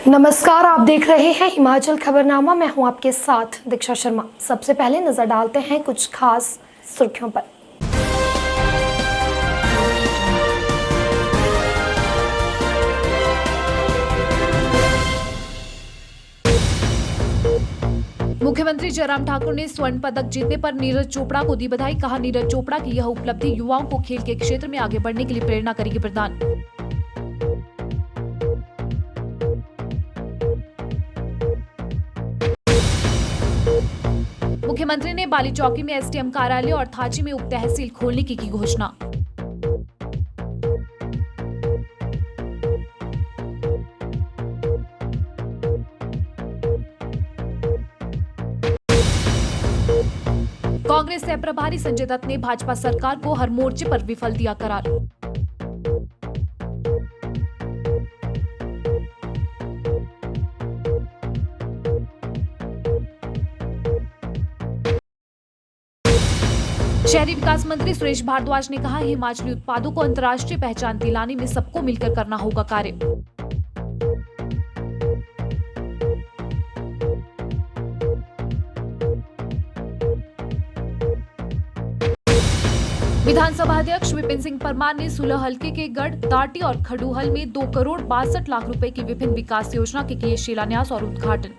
नमस्कार, आप देख रहे हैं हिमाचल खबरनामा। मैं हूं आपके साथ दीक्षा शर्मा। सबसे पहले नजर डालते हैं कुछ खास सुर्खियों पर। मुख्यमंत्री जयराम ठाकुर ने स्वर्ण पदक जीतने पर नीरज चोपड़ा को दी बधाई। कहा, नीरज चोपड़ा की यह उपलब्धि युवाओं को खेल के क्षेत्र में आगे बढ़ने के लिए प्रेरणा करेगी प्रदान। मुख्यमंत्री ने बाली चौकी में एसडीएम कार्यालय और थाची में उप तहसील खोलने की घोषणा। कांग्रेस से प्रभारी संजय दत्त ने भाजपा सरकार को हर मोर्चे पर विफल दिया करार। शहरी विकास मंत्री सुरेश भारद्वाज ने कहा, हिमाचली उत्पादों को अंतर्राष्ट्रीय पहचान दिलाने में सबको मिलकर करना होगा कार्य। विधानसभा अध्यक्ष विपिन सिंह परमार ने सुलह हलके के गढ़, दाटी और खडूहल में 2 करोड़ 62 लाख रुपए की विभिन्न विकास योजना के किए शिलान्यास और उद्घाटन।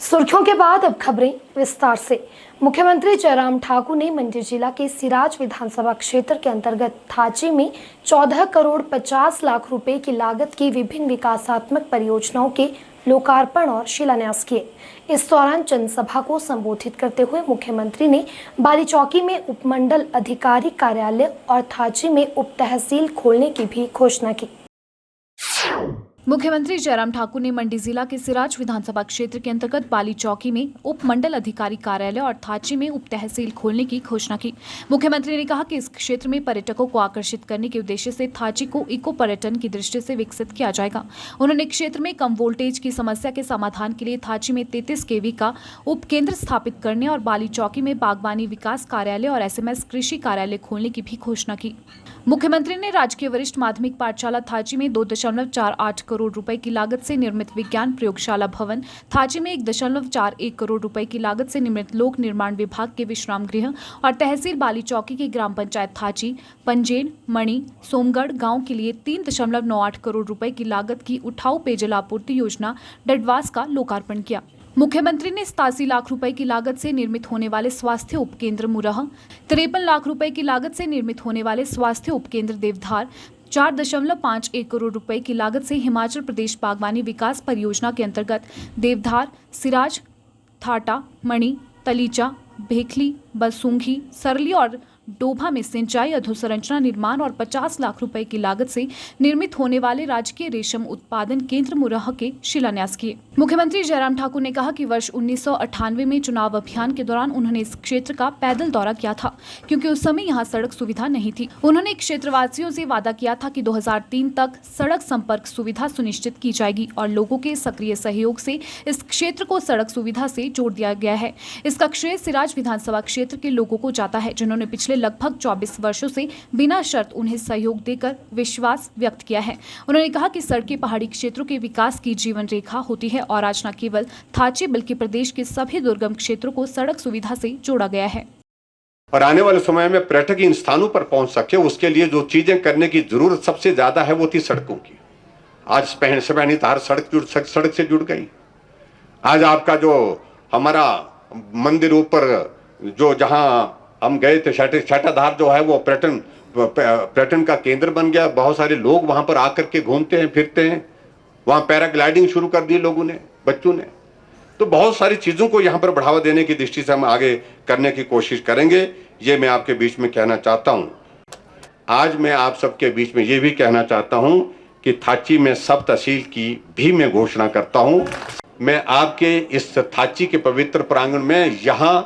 सुर्खियों के बाद अब खबरें विस्तार से। मुख्यमंत्री जयराम ठाकुर ने मंडी जिला के सिराज विधानसभा क्षेत्र के अंतर्गत थाची में 14 करोड़ 50 लाख रुपए की लागत की विभिन्न विकासात्मक परियोजनाओं के लोकार्पण और शिलान्यास किए। इस दौरान जनसभा को संबोधित करते हुए मुख्यमंत्री ने बाली चौकी में उपमंडल अधिकारी कार्यालय और थाची में उप तहसील खोलने की भी घोषणा की। मुख्यमंत्री जयराम ठाकुर ने मंडी जिला के सिराज विधानसभा क्षेत्र के अंतर्गत बाली चौकी में उप मंडल अधिकारी कार्यालय और थाची में उप तहसील खोलने की घोषणा की। मुख्यमंत्री ने कहा कि इस क्षेत्र में पर्यटकों को आकर्षित करने के उद्देश्य से थाची को इको पर्यटन की दृष्टि से विकसित किया जाएगा। उन्होंने क्षेत्र में कम वोल्टेज की समस्या के समाधान के लिए थाची में 33 kV का उप केंद्र स्थापित करने और बाली चौकी में बागवानी विकास कार्यालय और SMS कृषि कार्यालय खोलने की भी घोषणा की। मुख्यमंत्री ने राजकीय वरिष्ठ माध्यमिक पाठशाला थाची में 2.48 करोड़ रुपए की लागत से निर्मित विज्ञान प्रयोगशाला भवन, थाची में 1.41 करोड़ रुपए की लागत से निर्मित लोक निर्माण विभाग के विश्राम गृह और तहसील बाली चौकी की ग्राम पंचायत थाची, पंजेन, मणि, सोमगढ़ गांव के लिए 3.98 करोड़ रुपए की लागत की उठाऊ पेयजल आपूर्ति योजना डडवास का लोकार्पण किया। मुख्यमंत्री ने 87 लाख रुपए की लागत से निर्मित होने वाले स्वास्थ्य उपकेंद्र मुरह, 53 लाख रुपए की लागत से निर्मित होने वाले स्वास्थ्य उपकेंद्र देवधार, 4.51 करोड़ रुपए की लागत से हिमाचल प्रदेश बागवानी विकास परियोजना के अंतर्गत देवधार, सिराज, थाटा, मणि, तलीचा, भेखली, बरसूंघी, सरली और डोभा में सिंचाई अधोसंरचना निर्माण और 50 लाख रुपए की लागत से निर्मित होने वाले राजकीय रेशम उत्पादन केंद्र मुरह के शिलान्यास किए। मुख्यमंत्री जयराम ठाकुर ने कहा कि वर्ष 1998 में चुनाव अभियान के दौरान उन्होंने इस क्षेत्र का पैदल दौरा किया था, क्योंकि उस समय यहाँ सड़क सुविधा नहीं थी। उन्होंने क्षेत्रवासियों से वादा किया था कि 2003 तक सड़क संपर्क सुविधा सुनिश्चित की जाएगी और लोगों के सक्रिय सहयोग से इस क्षेत्र को सड़क सुविधा से जोड़ दिया गया है। इसका श्रेय सिराज विधानसभा क्षेत्र के लोगों को जाता है, जिन्होंने पिछले लगभग 24 वर्षों से बिना शर्त उन्हें सहयोग देकर विश्वास व्यक्त किया है। उन्होंने कहा कि सड़कें पहाड़ी क्षेत्रों के विकास की जीवन रेखा होती है और आज न केवल थाची बल्कि प्रदेश के सभी दुर्गम क्षेत्रों को सड़क सुविधा से जोड़ा गया है। और आने वाले समय में पर्यटक इन स्थानों पर पहुंच सके, उसके लिए जो चीजें करने की जरूरत सबसे ज्यादा है वो थी सड़कों की। आज सपहनी-तार सड़क से जुड़ गई। आज आपका जो हमारा मंदिर ऊपर जो जहां हम गए थे, छाटाधार जो है वो पर्यटन का केंद्र बन गया। बहुत सारे लोग वहां पर आकर के घूमते हैं, फिरते हैं। वहां पैराग्लाइडिंग शुरू कर दी लोगों ने, बच्चों ने। तो बहुत सारी चीजों को यहां पर बढ़ावा देने की दृष्टि से हम आगे करने की कोशिश करेंगे। ये मैं आपके बीच में कहना चाहता हूं। आज मैं आप सबके बीच में ये भी कहना चाहता हूं कि थाची में सब तहसील की भी मैं घोषणा करता हूं। मैं आपके इस थाची के पवित्र प्रांगण में यहां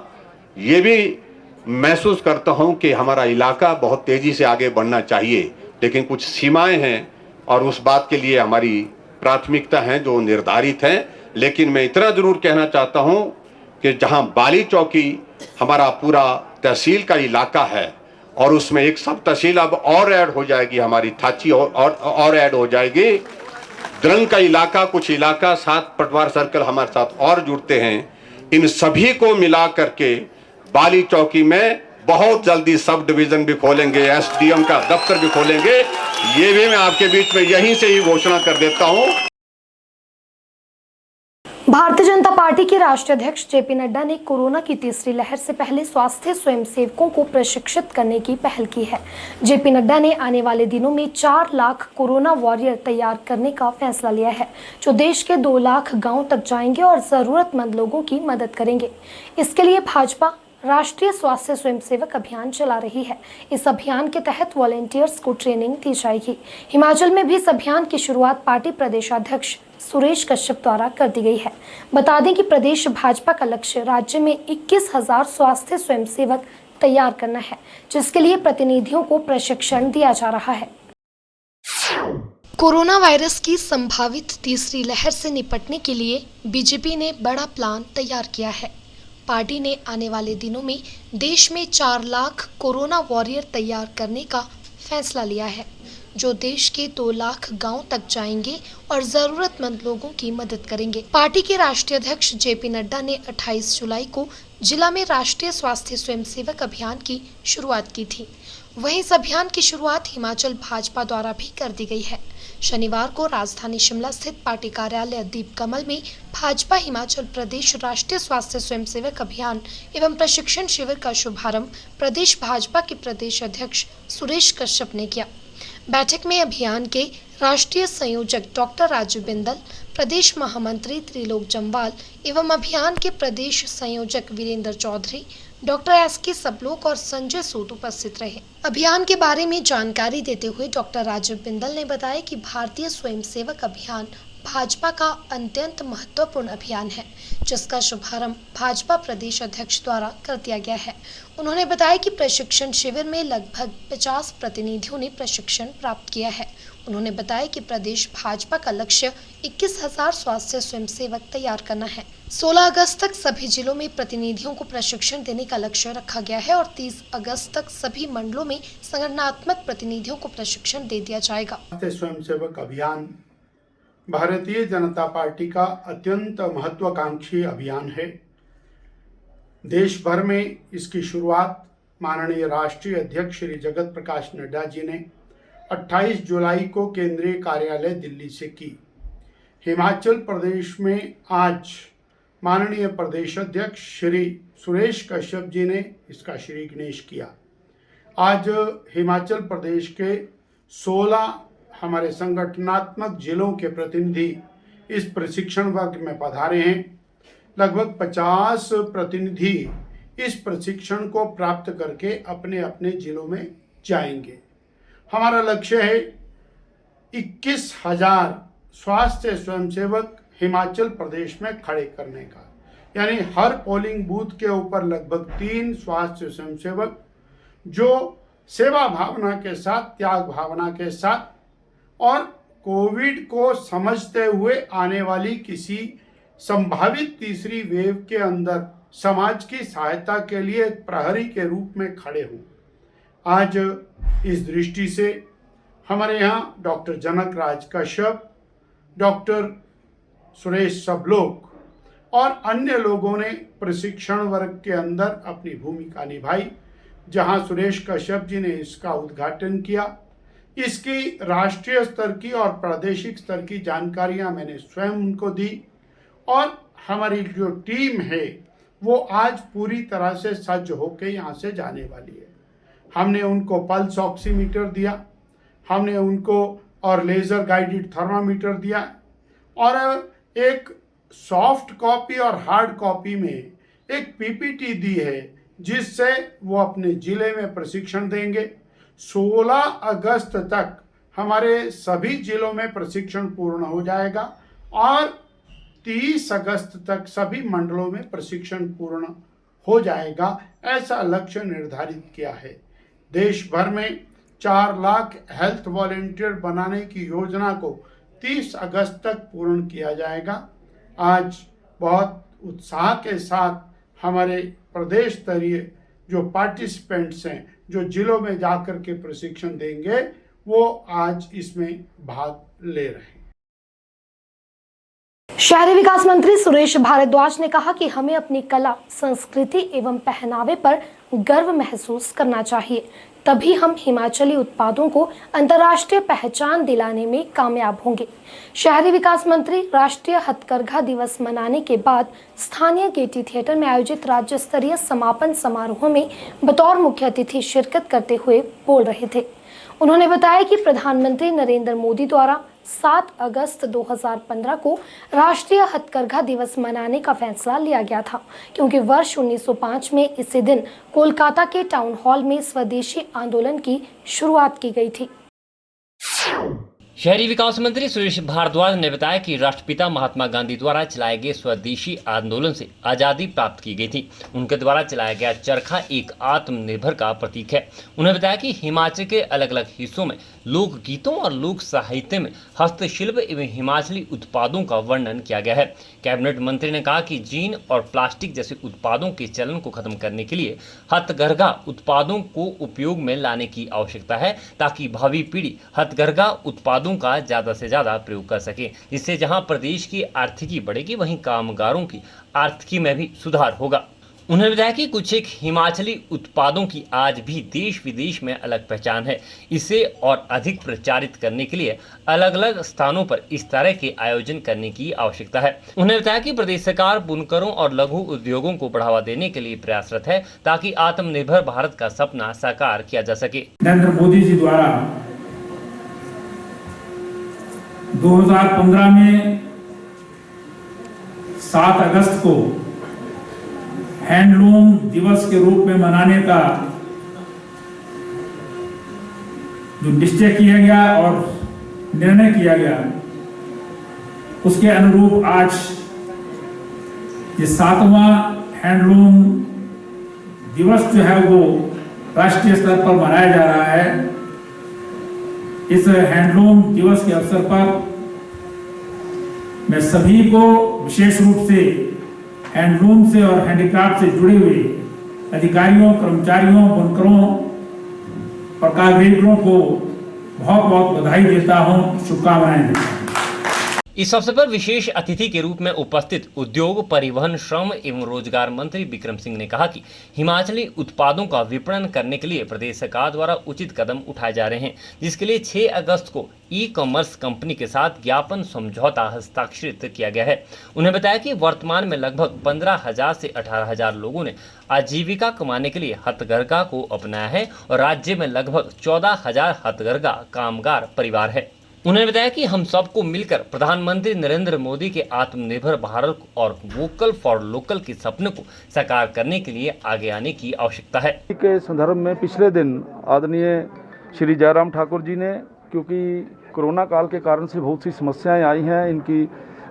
ये भी महसूस करता हूं कि हमारा इलाका बहुत तेजी से आगे बढ़ना चाहिए, लेकिन कुछ सीमाएं हैं और उस बात के लिए हमारी प्राथमिकता हैं जो निर्धारित हैं। लेकिन मैं इतना जरूर कहना चाहता हूं कि जहां बाली चौकी हमारा पूरा तहसील का इलाका है, और उसमें एक सब तहसील अब और ऐड हो जाएगी, हमारी थाची और ऐड हो जाएगी। द्रंग का इलाका, कुछ इलाका साथ पटवार सर्कल हमारे साथ और जुड़ते हैं। इन सभी को मिला करके बाली चौकी में बहुत जल्दी सब डिवीजन भी खोलेंगे, एसडीएम का दफ्तर भी खोलेंगे। ये भी मैं आपके बीच में यहीं से ही घोषणा कर देता हूं। भारतीय जनता पार्टी के राष्ट्रीय अध्यक्ष जेपी नड्डा ने कोरोना की तीसरी लहर से पहले स्वास्थ्य स्वयंसेवकों को प्रशिक्षित करने की पहल की है। जेपी नड्डा ने आने वाले दिनों में 4 लाख कोरोना वॉरियर तैयार करने का फैसला लिया है, जो देश के 2 लाख गांव तक जाएंगे और जरूरतमंद लोगों की मदद करेंगे। इसके लिए भाजपा राष्ट्रीय स्वास्थ्य स्वयंसेवक अभियान चला रही है। इस अभियान के तहत वॉलेंटियर्स को ट्रेनिंग दी जाएगी। हिमाचल में भी इस अभियान की शुरुआत पार्टी प्रदेशाध्यक्ष सुरेश कश्यप द्वारा कर दी गई है। बता दें कि प्रदेश भाजपा का लक्ष्य राज्य में 21,000 स्वास्थ्य स्वयंसेवक तैयार करना है, जिसके लिए प्रतिनिधियों को प्रशिक्षण दिया जा रहा है। कोरोना वायरस की संभावित तीसरी लहर से निपटने के लिए बीजेपी ने बड़ा प्लान तैयार किया है। पार्टी ने आने वाले दिनों में देश में 4 लाख कोरोना वॉरियर तैयार करने का फैसला लिया है, जो देश के 2 लाख गांव तक जाएंगे और जरूरतमंद लोगों की मदद करेंगे। पार्टी के राष्ट्रीय अध्यक्ष जेपी नड्डा ने 28 जुलाई को जिला में राष्ट्रीय स्वास्थ्य स्वयंसेवक अभियान की शुरुआत की थी। वहीं इस अभियान की शुरुआत हिमाचल भाजपा द्वारा भी कर दी गई है। शनिवार को राजधानी शिमला स्थित पार्टी कार्यालय दीप कमल में भाजपा हिमाचल प्रदेश राष्ट्रीय स्वास्थ्य स्वयंसेवक अभियान एवं प्रशिक्षण शिविर का शुभारंभ प्रदेश भाजपा के प्रदेश अध्यक्ष सुरेश कश्यप ने किया। बैठक में अभियान के राष्ट्रीय संयोजक डॉक्टर राजीव बिंदल, प्रदेश महामंत्री त्रिलोक जम्वाल एवं अभियान के प्रदेश संयोजक वीरेंद्र चौधरी, डॉक्टर एस.के. सबलोक और संजय सूद उपस्थित रहे। अभियान के बारे में जानकारी देते हुए डॉक्टर राजीव बिंदल ने बताया कि भारतीय स्वयंसेवक अभियान भाजपा का अत्यंत महत्वपूर्ण अभियान है, जिसका शुभारंभ भाजपा प्रदेश अध्यक्ष द्वारा कर दिया गया है। उन्होंने बताया कि प्रशिक्षण शिविर में लगभग 50 प्रतिनिधियों ने प्रशिक्षण प्राप्त किया है। उन्होंने बताया कि प्रदेश भाजपा का लक्ष्य 21,000 स्वास्थ्य स्वयंसेवक तैयार करना है। 16 अगस्त तक सभी जिलों में प्रतिनिधियों को प्रशिक्षण देने का लक्ष्य रखा गया है और 30 अगस्त तक सभी मंडलों में संगठनात्मक प्रतिनिधियों को प्रशिक्षण दे दिया जाएगा। स्वयंसेवक अभियान भारतीय जनता पार्टी का अत्यंत महत्वाकांक्षी अभियान है। देश भर में इसकी शुरुआत माननीय राष्ट्रीय अध्यक्ष श्री जगत प्रकाश नड्डा जी ने 28 जुलाई को केंद्रीय कार्यालय दिल्ली से की। हिमाचल प्रदेश में आज माननीय प्रदेश अध्यक्ष श्री सुरेश कश्यप जी ने इसका श्री गणेश किया। आज हिमाचल प्रदेश के 16 हमारे संगठनात्मक जिलों के प्रतिनिधि इस प्रशिक्षण वर्ग में पधारे हैं। लगभग 50 प्रतिनिधि इस प्रशिक्षण को प्राप्त करके अपने अपने जिलों में जाएंगे। हमारा लक्ष्य है 21,000 स्वास्थ्य स्वयंसेवक हिमाचल प्रदेश में खड़े करने का, यानी हर पोलिंग बूथ के ऊपर लगभग 3 स्वास्थ्य स्वयंसेवक जो सेवा भावना के साथ, त्याग भावना के साथ और कोविड को समझते हुए आने वाली किसी संभावित तीसरी वेव के अंदर समाज की सहायता के लिए एक प्रहरी के रूप में खड़े हों। आज इस दृष्टि से हमारे यहाँ डॉक्टर जनक राज कश्यप, डॉक्टर सुरेश सबलोक और अन्य लोगों ने प्रशिक्षण वर्ग के अंदर अपनी भूमिका निभाई। जहां सुरेश कश्यप जी ने इसका उद्घाटन किया, इसकी राष्ट्रीय स्तर की और प्रादेशिक स्तर की जानकारियां मैंने स्वयं उनको दी और हमारी जो टीम है वो आज पूरी तरह से सज्ज होकर यहाँ से जाने वाली है। हमने उनको पल्स ऑक्सीमीटर दिया, हमने उनको और लेज़र गाइडेड थर्मामीटर दिया और एक सॉफ्ट कॉपी और हार्ड कॉपी में एक पीपीटी दी है, जिससे वो अपने ज़िले में प्रशिक्षण देंगे। 16 अगस्त तक हमारे सभी जिलों में प्रशिक्षण पूर्ण हो जाएगा और 30 अगस्त तक सभी मंडलों में प्रशिक्षण पूर्ण हो जाएगा। ऐसा लक्ष्य निर्धारित किया है। देश भर में 4 लाख हेल्थ वॉलेंटियर बनाने की योजना को 30 अगस्त तक पूर्ण किया जाएगा। आज बहुत उत्साह के साथ हमारे प्रदेश स्तरीय जो पार्टिसिपेंट्स हैं जो जिलों में जाकर के प्रशिक्षण देंगे वो आज इसमें भाग ले रहे हैं। शहरी विकास मंत्री सुरेश भारद्वाज ने कहा कि हमें अपनी कला, संस्कृति एवं पहनावे पर गर्व महसूस करना चाहिए, तभी हम हिमाचली उत्पादों को अंतर्राष्ट्रीय पहचान दिलाने में कामयाब होंगे। शहरी विकास मंत्री राष्ट्रीय हथकरघा दिवस मनाने के बाद स्थानीय गेटी थिएटर में आयोजित राज्य स्तरीय समापन समारोह में बतौर मुख्य अतिथि शिरकत करते हुए बोल रहे थे। उन्होंने बताया कि प्रधानमंत्री नरेंद्र मोदी द्वारा 7 अगस्त 2015 को राष्ट्रीय हथकरघा दिवस मनाने का फैसला लिया गया था, क्योंकि वर्ष 1905 में इसी दिन कोलकाता के टाउन हॉल में स्वदेशी आंदोलन की शुरुआत की गई थी। शहरी विकास मंत्री सुरेश भारद्वाज ने बताया कि राष्ट्रपिता महात्मा गांधी द्वारा चलाए गए स्वदेशी आंदोलन से आज़ादी प्राप्त की गई थी। उनके द्वारा चलाया गया चरखा एक आत्मनिर्भर का प्रतीक है। उन्होंने बताया कि हिमाचल के अलग अलग हिस्सों में लोक गीतों और लोक साहित्य में हस्तशिल्प एवं हिमाचली उत्पादों का वर्णन किया गया है। कैबिनेट मंत्री ने कहा कि जीन और प्लास्टिक जैसे उत्पादों के चलन को खत्म करने के लिए हथकरघा उत्पादों को उपयोग में लाने की आवश्यकता है, ताकि भावी पीढ़ी हथकरघा उत्पादों का ज्यादा से ज्यादा प्रयोग कर सके, जिससे जहां प्रदेश की आर्थिकी बढ़ेगी वहीं कामगारों की आर्थिकी में भी सुधार होगा। उन्होंने बताया कि कुछ एक हिमाचली उत्पादों की आज भी देश विदेश में अलग पहचान है। इसे और अधिक प्रचारित करने के लिए अलग अलग स्थानों पर इस तरह के आयोजन करने की आवश्यकता है। उन्होंने बताया कि प्रदेश सरकार बुनकरों और लघु उद्योगों को बढ़ावा देने के लिए प्रयासरत है, ताकि आत्मनिर्भर भारत का सपना साकार किया जा सके। नरेंद्र मोदी जी द्वारा 2015 में 7 अगस्त को हैंडलूम दिवस के रूप में मनाने का जो निश्चय किया गया और निर्णय किया गया, उसके अनुरूप आज ये 7वां हैंडलूम दिवस जो है वो राष्ट्रीय स्तर पर मनाया जा रहा है। इस हैंडलूम दिवस के अवसर पर मैं सभी को विशेष रूप से हैंडलूम से और हैंडीक्राफ्ट से जुड़े हुए अधिकारियों, कर्मचारियों, बुनकरों और कारीगरों को बहुत बहुत बधाई देता हूं, शुभकामनाएं देता हूं। इस अवसर पर विशेष अतिथि के रूप में उपस्थित उद्योग, परिवहन, श्रम एवं रोजगार मंत्री बिक्रम सिंह ने कहा कि हिमाचली उत्पादों का विपणन करने के लिए प्रदेश सरकार द्वारा उचित कदम उठाए जा रहे हैं, जिसके लिए 6 अगस्त को ई-कॉमर्स कंपनी के साथ ज्ञापन समझौता हस्ताक्षरित किया गया है। उन्होंने बताया कि वर्तमान में लगभग 15,000 से 18,000 लोगों ने आजीविका कमाने के लिए हथकरघा को अपनाया है और राज्य में लगभग 14,000 हथकरघा कामगार परिवार है। उन्होंने बताया कि हम सबको मिलकर प्रधानमंत्री नरेंद्र मोदी के आत्मनिर्भर भारत और वोकल फॉर लोकल के सपने को साकार करने के लिए आगे आने की आवश्यकता है। के संदर्भ में पिछले दिन आदरणीय श्री जयराम ठाकुर जी ने, क्योंकि कोरोना काल के कारण से बहुत सी समस्याएं आई हैं, इनकी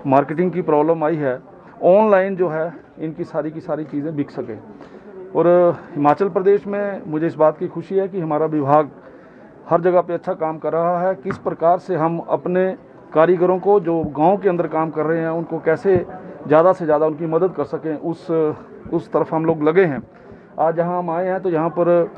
मार्केटिंग की प्रॉब्लम आई है, ऑनलाइन जो है इनकी की सारी चीज़ें बिक सके। और हिमाचल प्रदेश में मुझे इस बात की खुशी है कि हमारा विभाग हर जगह पे अच्छा काम कर रहा है। किस प्रकार से हम अपने कारीगरों को जो गांव के अंदर काम कर रहे हैं उनको कैसे ज़्यादा से ज़्यादा उनकी मदद कर सकें, उस तरफ हम लोग लगे हैं। आज जहां हम आए हैं तो यहाँ पर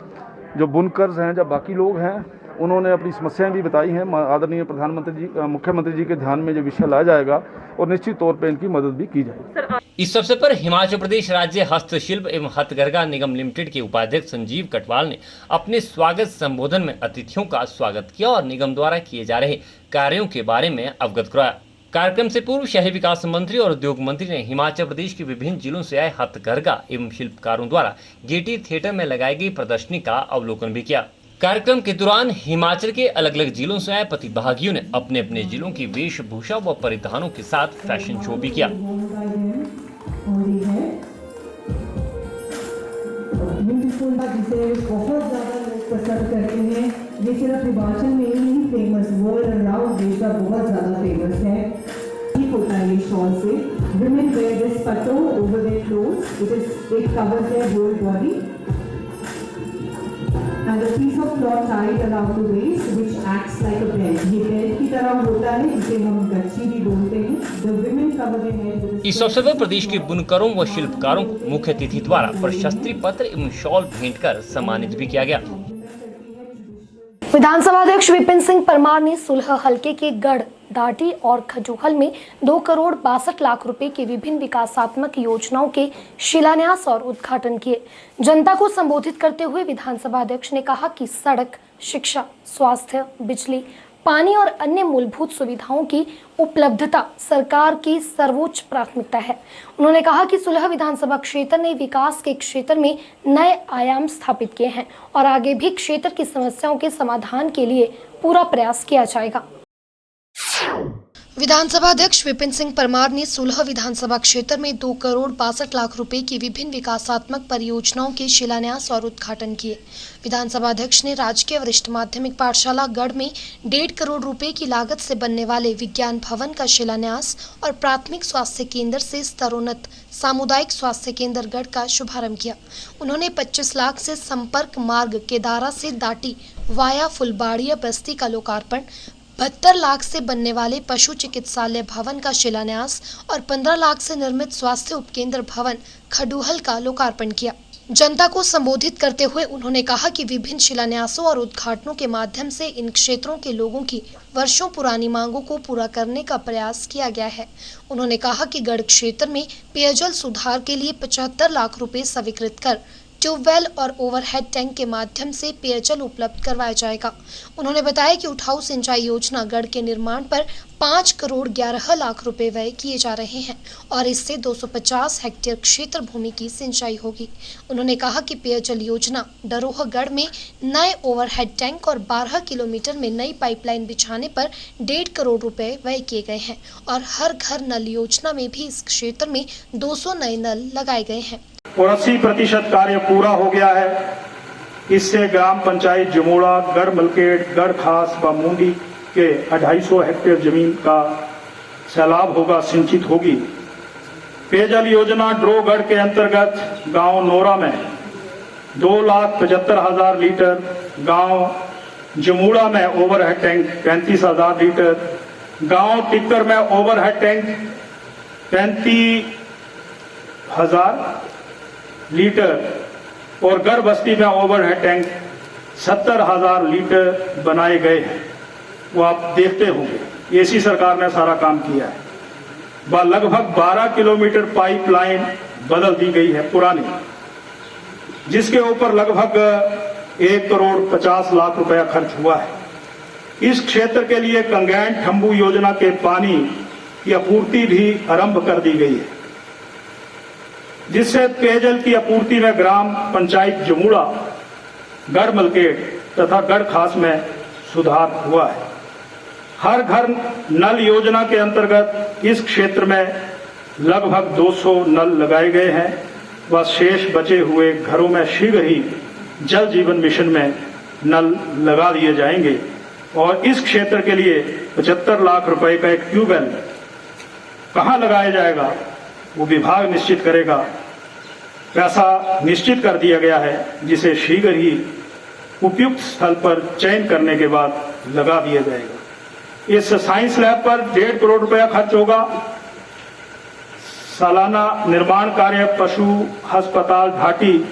जो बुनकर्स हैं, जब बाकी लोग हैं, उन्होंने अपनी समस्याएं भी बताई हैं। आदरणीय प्रधानमंत्री जी, मुख्यमंत्री जी के ध्यान में जो विषय लाया जाएगा और निश्चित तौर पर इनकी मदद भी की जाएगी। इस अवसर पर हिमाचल प्रदेश राज्य हस्तशिल्प एवं हथकरघा निगम लिमिटेड के उपाध्यक्ष संजीव कटवाल ने अपने स्वागत संबोधन में अतिथियों का स्वागत किया और निगम द्वारा किए जा रहे कार्यों के बारे में अवगत कराया। कार्यक्रम से पूर्व शहरी विकास मंत्री और उद्योग मंत्री ने हिमाचल प्रदेश के विभिन्न जिलों से आए हथकरघा एवं शिल्पकारों द्वारा गेटी थिएटर में लगाई गई प्रदर्शनी का अवलोकन भी किया। कार्यक्रम के दौरान हिमाचल के अलग अलग जिलों से आए प्रतिभागियों ने अपने अपने जिलों की वेशभूषा व परिधानों के साथ फैशन शो भी किया। जिसे बहुत ज्यादा लोग पसंद करते हैं, ये सिर्फ हिमाचल में ही नहीं फेमस, वर्ल्ड अराउंड देश का बहुत ज्यादा फेमस है। ठीक होता है ये शॉल से। Women wear this patto over their clothes, it covers their whole body, and a piece of cloth tied around the waist which acts like a belt. ये बेल्ट की तरह होता है जिसे हम गच्छी भी बोलते हैं। The women cover their head with a इस अवसर पर प्रदेश के बुनकरों व शिल्पकारों को मुख्य अतिथि द्वारा प्रशस्ति पत्र एवं शॉल भेंट कर सम्मानित भी किया गया। विधानसभा अध्यक्ष विपिन सिंह परमार ने सुलह हलके के गढ़ डाटी और खजूहल में 2 करोड़ 62 लाख रुपए की विभिन्न विकासात्मक योजनाओं के शिलान्यास और उद्घाटन किए। जनता को संबोधित करते हुए विधानसभा अध्यक्ष ने कहा कि सड़क, शिक्षा, स्वास्थ्य, बिजली, पानी और अन्य मूलभूत सुविधाओं की उपलब्धता सरकार की सर्वोच्च प्राथमिकता है। उन्होंने कहा कि सुलह विधानसभा क्षेत्र ने विकास के क्षेत्र में नए आयाम स्थापित किए हैं और आगे भी क्षेत्र की समस्याओं के समाधान के लिए पूरा प्रयास किया जाएगा। विधानसभा अध्यक्ष विपिन सिंह परमार ने सुलह विधानसभा क्षेत्र में 2 करोड़ 62 लाख रुपए की विभिन्न विकासात्मक परियोजनाओं के शिलान्यास और उद्घाटन किए। विधानसभा अध्यक्ष ने राजकीय वरिष्ठ माध्यमिक पाठशाला गढ़ में 1.5 करोड़ रुपए की लागत से बनने वाले विज्ञान भवन का शिलान्यास और प्राथमिक स्वास्थ्य केंद्र से स्तरोन्नत सामुदायिक स्वास्थ्य केंद्र गढ़ का शुभारंभ किया। उन्होंने 25 लाख से संपर्क मार्ग केदारा से दाटी वाया फुलबाड़िया बस्ती का लोकार्पण, 72 लाख से बनने वाले पशु चिकित्सालय भवन का शिलान्यास और 15 लाख से निर्मित स्वास्थ्य उपकेंद्र भवन खडूहल का लोकार्पण किया। जनता को संबोधित करते हुए उन्होंने कहा कि विभिन्न शिलान्यासों और उद्घाटनों के माध्यम से इन क्षेत्रों के लोगों की वर्षों पुरानी मांगों को पूरा करने का प्रयास किया गया है। उन्होंने कहा कि गढ़ क्षेत्र में पेयजल सुधार के लिए 75 लाख रुपए स्वीकृत कर ट्यूबवेल और ओवरहेड टैंक के माध्यम से पेयजल उपलब्ध करवाया जाएगा। उन्होंने बताया कि उठाऊ सिंचाई योजना गढ़ के निर्माण पर 5 करोड़ 11 लाख रुपए व्यय किए जा रहे हैं और इससे 250 हेक्टेयर क्षेत्र भूमि की सिंचाई होगी। उन्होंने कहा कि पेयजल योजना डरोहगढ़ में नए ओवरहेड टैंक और 12 किलोमीटर में नई पाइपलाइन बिछाने पर 1.5 करोड़ रुपए व्यय किए गए हैं और हर घर नल योजना में भी इस क्षेत्र में 200 नए नल लगाए गए हैं और 80% कार्य पूरा हो गया है। इससे ग्राम पंचायत जमोड़ा, गढ़ मलकेट, गढ़ खास व मुंडी के 250 हेक्टेयर जमीन का सैलाब होगा, सिंचित होगी। पेयजल योजना ड्रोगढ़ के अंतर्गत गांव नोरा में 2,75,000 लीटर, गांव जमूड़ा में ओवरहेड टैंक 35,000 लीटर, गांव टिक्कर में ओवरहेड टैंक 35,000 लीटर और गढ़ बस्ती में ओवरहेड टैंक 70,000 लीटर बनाए गए हैं। वो आप देखते होंगे, एसी सरकार ने सारा काम किया है। लगभग 12 किलोमीटर पाइपलाइन बदल दी गई है पुरानी, जिसके ऊपर लगभग 1 करोड़ 50 लाख रुपया खर्च हुआ है। इस क्षेत्र के लिए कंगैन ठंबू योजना के पानी की आपूर्ति भी आरंभ कर दी गई है, जिससे पेयजल की आपूर्ति में ग्राम पंचायत जमूड़ा, गढ़ मलकेट तथा गढ़ खास में सुधार हुआ है। हर घर नल योजना के अंतर्गत इस क्षेत्र में लगभग 200 नल लगाए गए हैं व शेष बचे हुए घरों में शीघ्र ही जल जीवन मिशन में नल लगा दिए जाएंगे और इस क्षेत्र के लिए 75 लाख रुपए का एक ट्यूबवेल कहां लगाया जाएगा वो विभाग निश्चित करेगा। पैसा निश्चित कर दिया गया है, जिसे शीघ्र ही उपयुक्त स्थल पर चयन करने के बाद लगा दिया जाएगा। इस साइंस लैब पर 1.5 करोड़ रुपया खर्च होगा। सालाना निर्माण कार्य पशु अस्पताल घाटी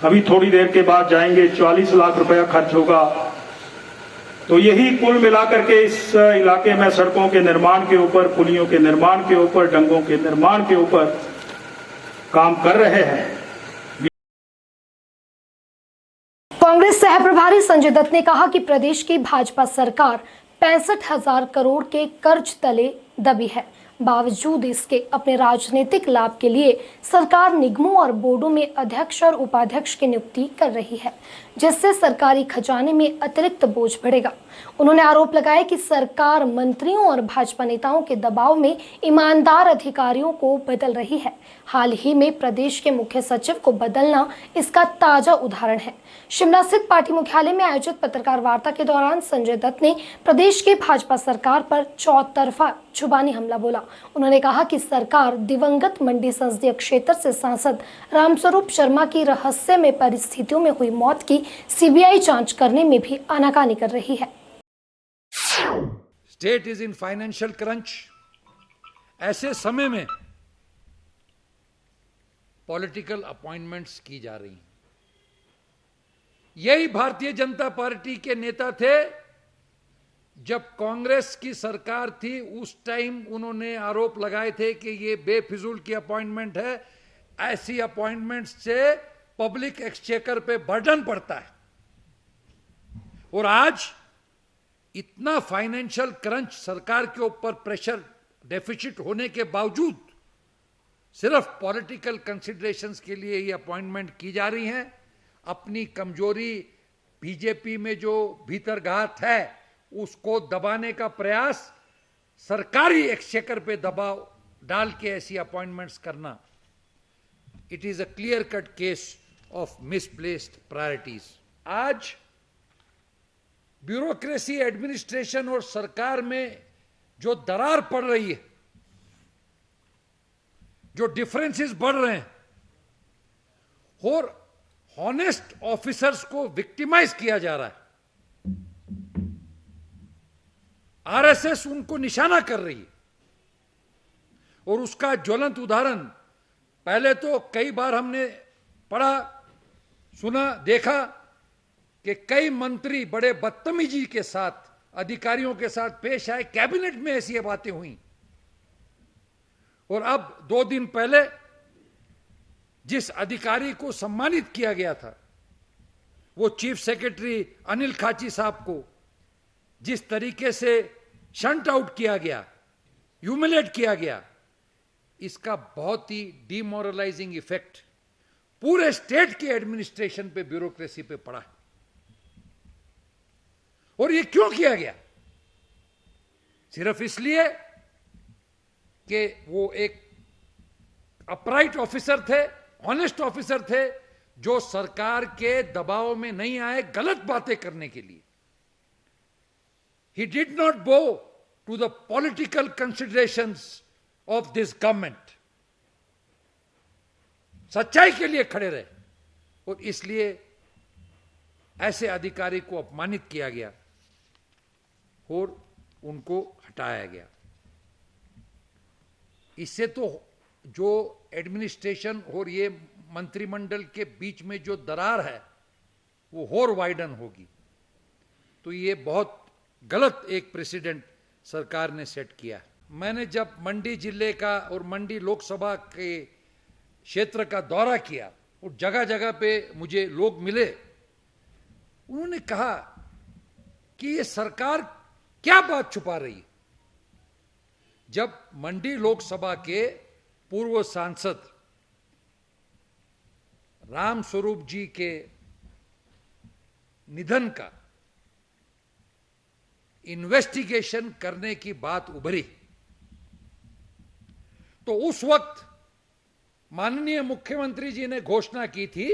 अभी थोड़ी देर के बाद जाएंगे, 44 लाख रुपया खर्च होगा। तो यही कुल मिलाकर के इस इलाके में सड़कों के निर्माण के ऊपर, पुलियों के निर्माण के ऊपर, डंगों के निर्माण के ऊपर काम कर रहे हैं। कांग्रेस सह प्रभारी संजय दत्त ने कहा कि प्रदेश की भाजपा सरकार 65,000 करोड़ के कर्ज तले दबी है। बावजूद इसके अपने राजनीतिक लाभ के लिए सरकार निगमों और बोर्डों में अध्यक्ष और उपाध्यक्ष की नियुक्ति कर रही है, जिससे सरकारी खजाने में अतिरिक्त बोझ बढ़ेगा। उन्होंने आरोप लगाया कि सरकार मंत्रियों और भाजपा नेताओं के दबाव में ईमानदार अधिकारियों को बदल रही है। हाल ही में प्रदेश के मुख्य सचिव को बदलना इसका ताजा उदाहरण है। शिमला स्थित पार्टी मुख्यालय में आयोजित पत्रकार वार्ता के दौरान संजय दत्त ने प्रदेश की भाजपा सरकार पर चौतरफा जुबानी हमला बोला। उन्होंने कहा कि सरकार दिवंगत मंडी संसदीय क्षेत्र से सांसद रामस्वरूप शर्मा की रहस्यमय परिस्थितियों में हुई मौत की सीबीआई जांच करने में भी आनाकानी कर रही है। State is in financial crunch. ऐसे समय में पॉलिटिकल अपॉइंटमेंट्स की जा रही हैं। यही भारतीय जनता पार्टी के नेता थे जब कांग्रेस की सरकार थी, उस टाइम उन्होंने आरोप लगाए थे कि ये बेफिजूल की अपॉइंटमेंट है, ऐसी अपॉइंटमेंट्स से पब्लिक एक्सचेकर पे बर्डन पड़ता है। और आज इतना फाइनेंशियल क्रंच, सरकार के ऊपर प्रेशर, डेफिसिट होने के बावजूद सिर्फ पॉलिटिकल कंसिडरेशंस के लिए ये अपॉइंटमेंट की जा रही हैं। अपनी कमजोरी, बीजेपी में जो भीतरघात है उसको दबाने का प्रयास, सरकारी एक्सचेकर पे दबाव डाल के ऐसी अपॉइंटमेंट्स करना, it is a clear cut case of misplaced priorities. आज ब्यूरोक्रेसी, एडमिनिस्ट्रेशन और सरकार में जो दरार पड़ रही है, जो डिफरेंसेस बढ़ रहे हैं और हॉनेस्ट ऑफिसर्स को विक्टिमाइज किया जा रहा है, आरएसएस उनको निशाना कर रही है। और उसका ज्वलंत उदाहरण पहले तो कई बार हमने पढ़ा, सुना, देखा कि कई मंत्री बड़े बदतमीजी के साथ अधिकारियों के साथ पेश आए, कैबिनेट में ऐसी बातें हुई। और अब 2 दिन पहले जिस अधिकारी को सम्मानित किया गया था, वो चीफ सेक्रेटरी अनिल खाची साहब को जिस तरीके से शंट आउट किया गया, ह्यूमिलेट किया गया, इसका बहुत ही डिमोरलाइजिंग इफेक्ट पूरे स्टेट के एडमिनिस्ट्रेशन पे, ब्यूरोक्रेसी पे पड़ा है। और ये क्यों किया गया? सिर्फ इसलिए कि वो एक अपराइट ऑफिसर थे, ऑनेस्ट ऑफिसर थे, जो सरकार के दबाव में नहीं आए गलत बातें करने के लिए। He did not bow to the political considerations of this government. सच्चाई के लिए खड़े रहे और इसलिए ऐसे अधिकारी को अपमानित किया गया और उनको हटाया गया। इससे तो जो एडमिनिस्ट्रेशन और ये मंत्रिमंडल के बीच में जो दरार है वो और वाइडन होगी। तो ये बहुत गलत एक प्रेसिडेंट सरकार ने सेट किया। मैंने जब मंडी जिले का और मंडी लोकसभा के क्षेत्र का दौरा किया और जगह जगह पे मुझे लोग मिले, उन्होंने कहा कि ये सरकार क्या बात छुपा रही है। जब मंडी लोकसभा के पूर्व सांसद राम स्वरूप जी के निधन का इन्वेस्टिगेशन करने की बात उभरी, तो उस वक्त माननीय मुख्यमंत्री जी ने घोषणा की थी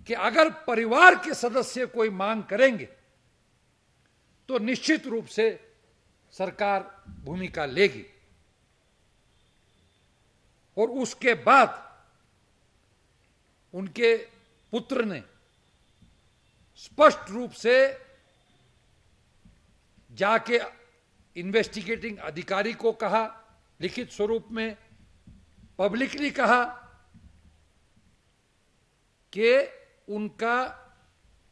कि अगर परिवार के सदस्य कोई मांग करेंगे तो निश्चित रूप से सरकार भूमिका लेगी। और उसके बाद उनके पुत्र ने स्पष्ट रूप से जाके इन्वेस्टिगेटिंग अधिकारी को कहा, लिखित स्वरूप में पब्लिकली कहा कि उनका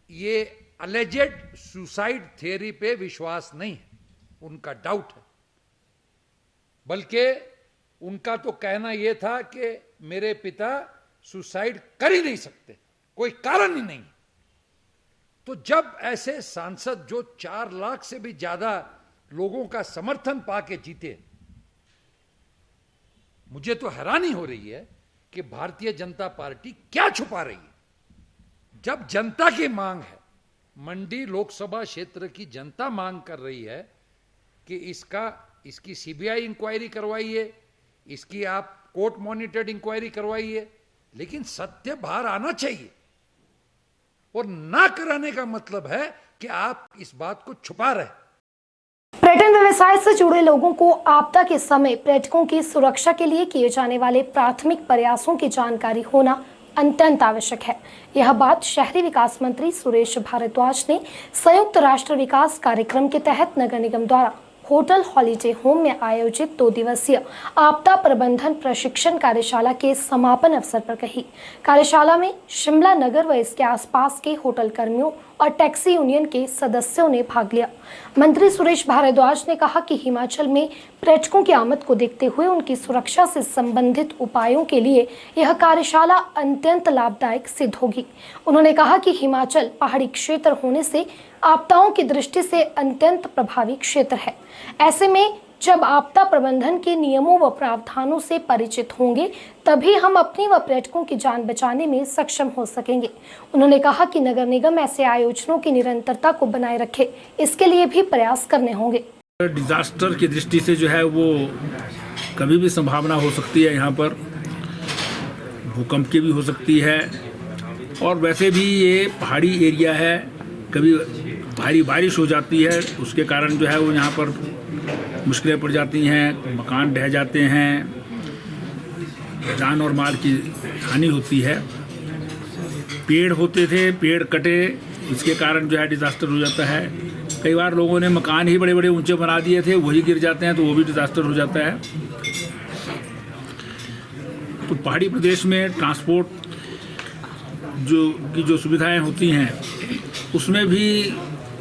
ये अलेजेड सुसाइड थियरी पे विश्वास नहीं है, उनका डाउट है। बल्कि उनका तो कहना यह था कि मेरे पिता सुसाइड कर ही नहीं सकते, कोई कारण ही नहीं। तो जब ऐसे सांसद जो 4 लाख से भी ज्यादा लोगों का समर्थन पाके जीते, मुझे तो हैरानी हो रही है कि भारतीय जनता पार्टी क्या छुपा रही है। जब जनता की मांग है, मंडी लोकसभा क्षेत्र की जनता मांग कर रही है कि इसकी सीबीआई इंक्वायरी करवाइए, इसकी आप कोर्ट मॉनिटर्ड इंक्वायरी करवाइए, लेकिन सत्य बाहर आना चाहिए। और ना कराने का मतलब है कि आप इस बात को छुपा रहे। पर्यटन व्यवसाय से जुड़े लोगों को आपदा के समय पर्यटकों की सुरक्षा के लिए किए जाने वाले प्राथमिक प्रयासों की जानकारी होना अत्यंत आवश्यक है। यह बात शहरी विकास मंत्री सुरेश भारद्वाज ने संयुक्त राष्ट्र विकास कार्यक्रम के तहत नगर निगम द्वारा होटल हॉलीडे होम में आयोजित 2 दिवसीय आपदा प्रबंधन प्रशिक्षण कार्यशाला के समापन अवसर पर कही। कार्यशाला में शिमला नगर व इसके आसपास के होटल कर्मियों और टैक्सी यूनियन के सदस्यों ने भाग लिया। मंत्री सुरेश भारद्वाज ने कहा कि हिमाचल में पर्यटकों की आमद को देखते हुए उनकी सुरक्षा से संबंधित उपायों के लिए यह कार्यशाला अत्यंत लाभदायक सिद्ध होगी। उन्होंने कहा कि हिमाचल पहाड़ी क्षेत्र होने से आपदाओं की दृष्टि से अत्यंत प्रभावी क्षेत्र है। ऐसे में जब आपदा प्रबंधन के नियमों व प्रावधानों से परिचित होंगे तभी हम अपनी व पर्यटकों की जान बचाने में सक्षम हो सकेंगे। उन्होंने कहा कि नगर निगम ऐसे आयोजनों की निरंतरता को बनाए रखे, इसके लिए भी प्रयास करने होंगे। डिजास्टर की दृष्टि से जो है वो कभी भी संभावना हो सकती है, यहाँ पर भूकंप की भी हो सकती है और वैसे भी ये पहाड़ी एरिया है, कभी भारी बारिश हो जाती है, उसके कारण जो है वो यहाँ पर मुश्किलें पड़ जाती हैं, मकान ढह जाते हैं, जान और माल की हानि होती है। पेड़ होते थे, पेड़ कटे, इसके कारण जो है डिज़ास्टर हो जाता है। कई बार लोगों ने मकान ही बड़े बड़े ऊंचे बना दिए थे, वही गिर जाते हैं तो वो भी डिज़ास्टर हो जाता है। तो पहाड़ी प्रदेश में ट्रांसपोर्ट जो सुविधाएं होती हैं उसमें भी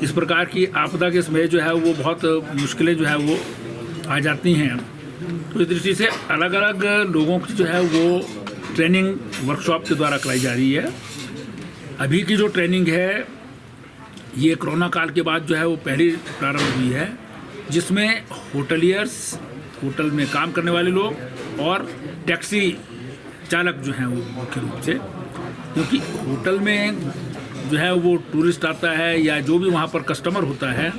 इस प्रकार की आपदा के समय जो है वो बहुत मुश्किलें जो है वो आ जाती हैं। तो इस दृष्टि से अलग अलग लोगों की जो है वो ट्रेनिंग वर्कशॉप के द्वारा कराई जा रही है। अभी की जो ट्रेनिंग है ये कोरोना काल के बाद जो है वो पहली प्रारंभ हुई है, जिसमें होटलियर्स, होटल में काम करने वाले लोग और टैक्सी चालक जो हैं वो मुख्य रूप से, क्योंकि होटल में जो है वो टूरिस्ट आता है या जो भी वहाँ पर कस्टमर होता है,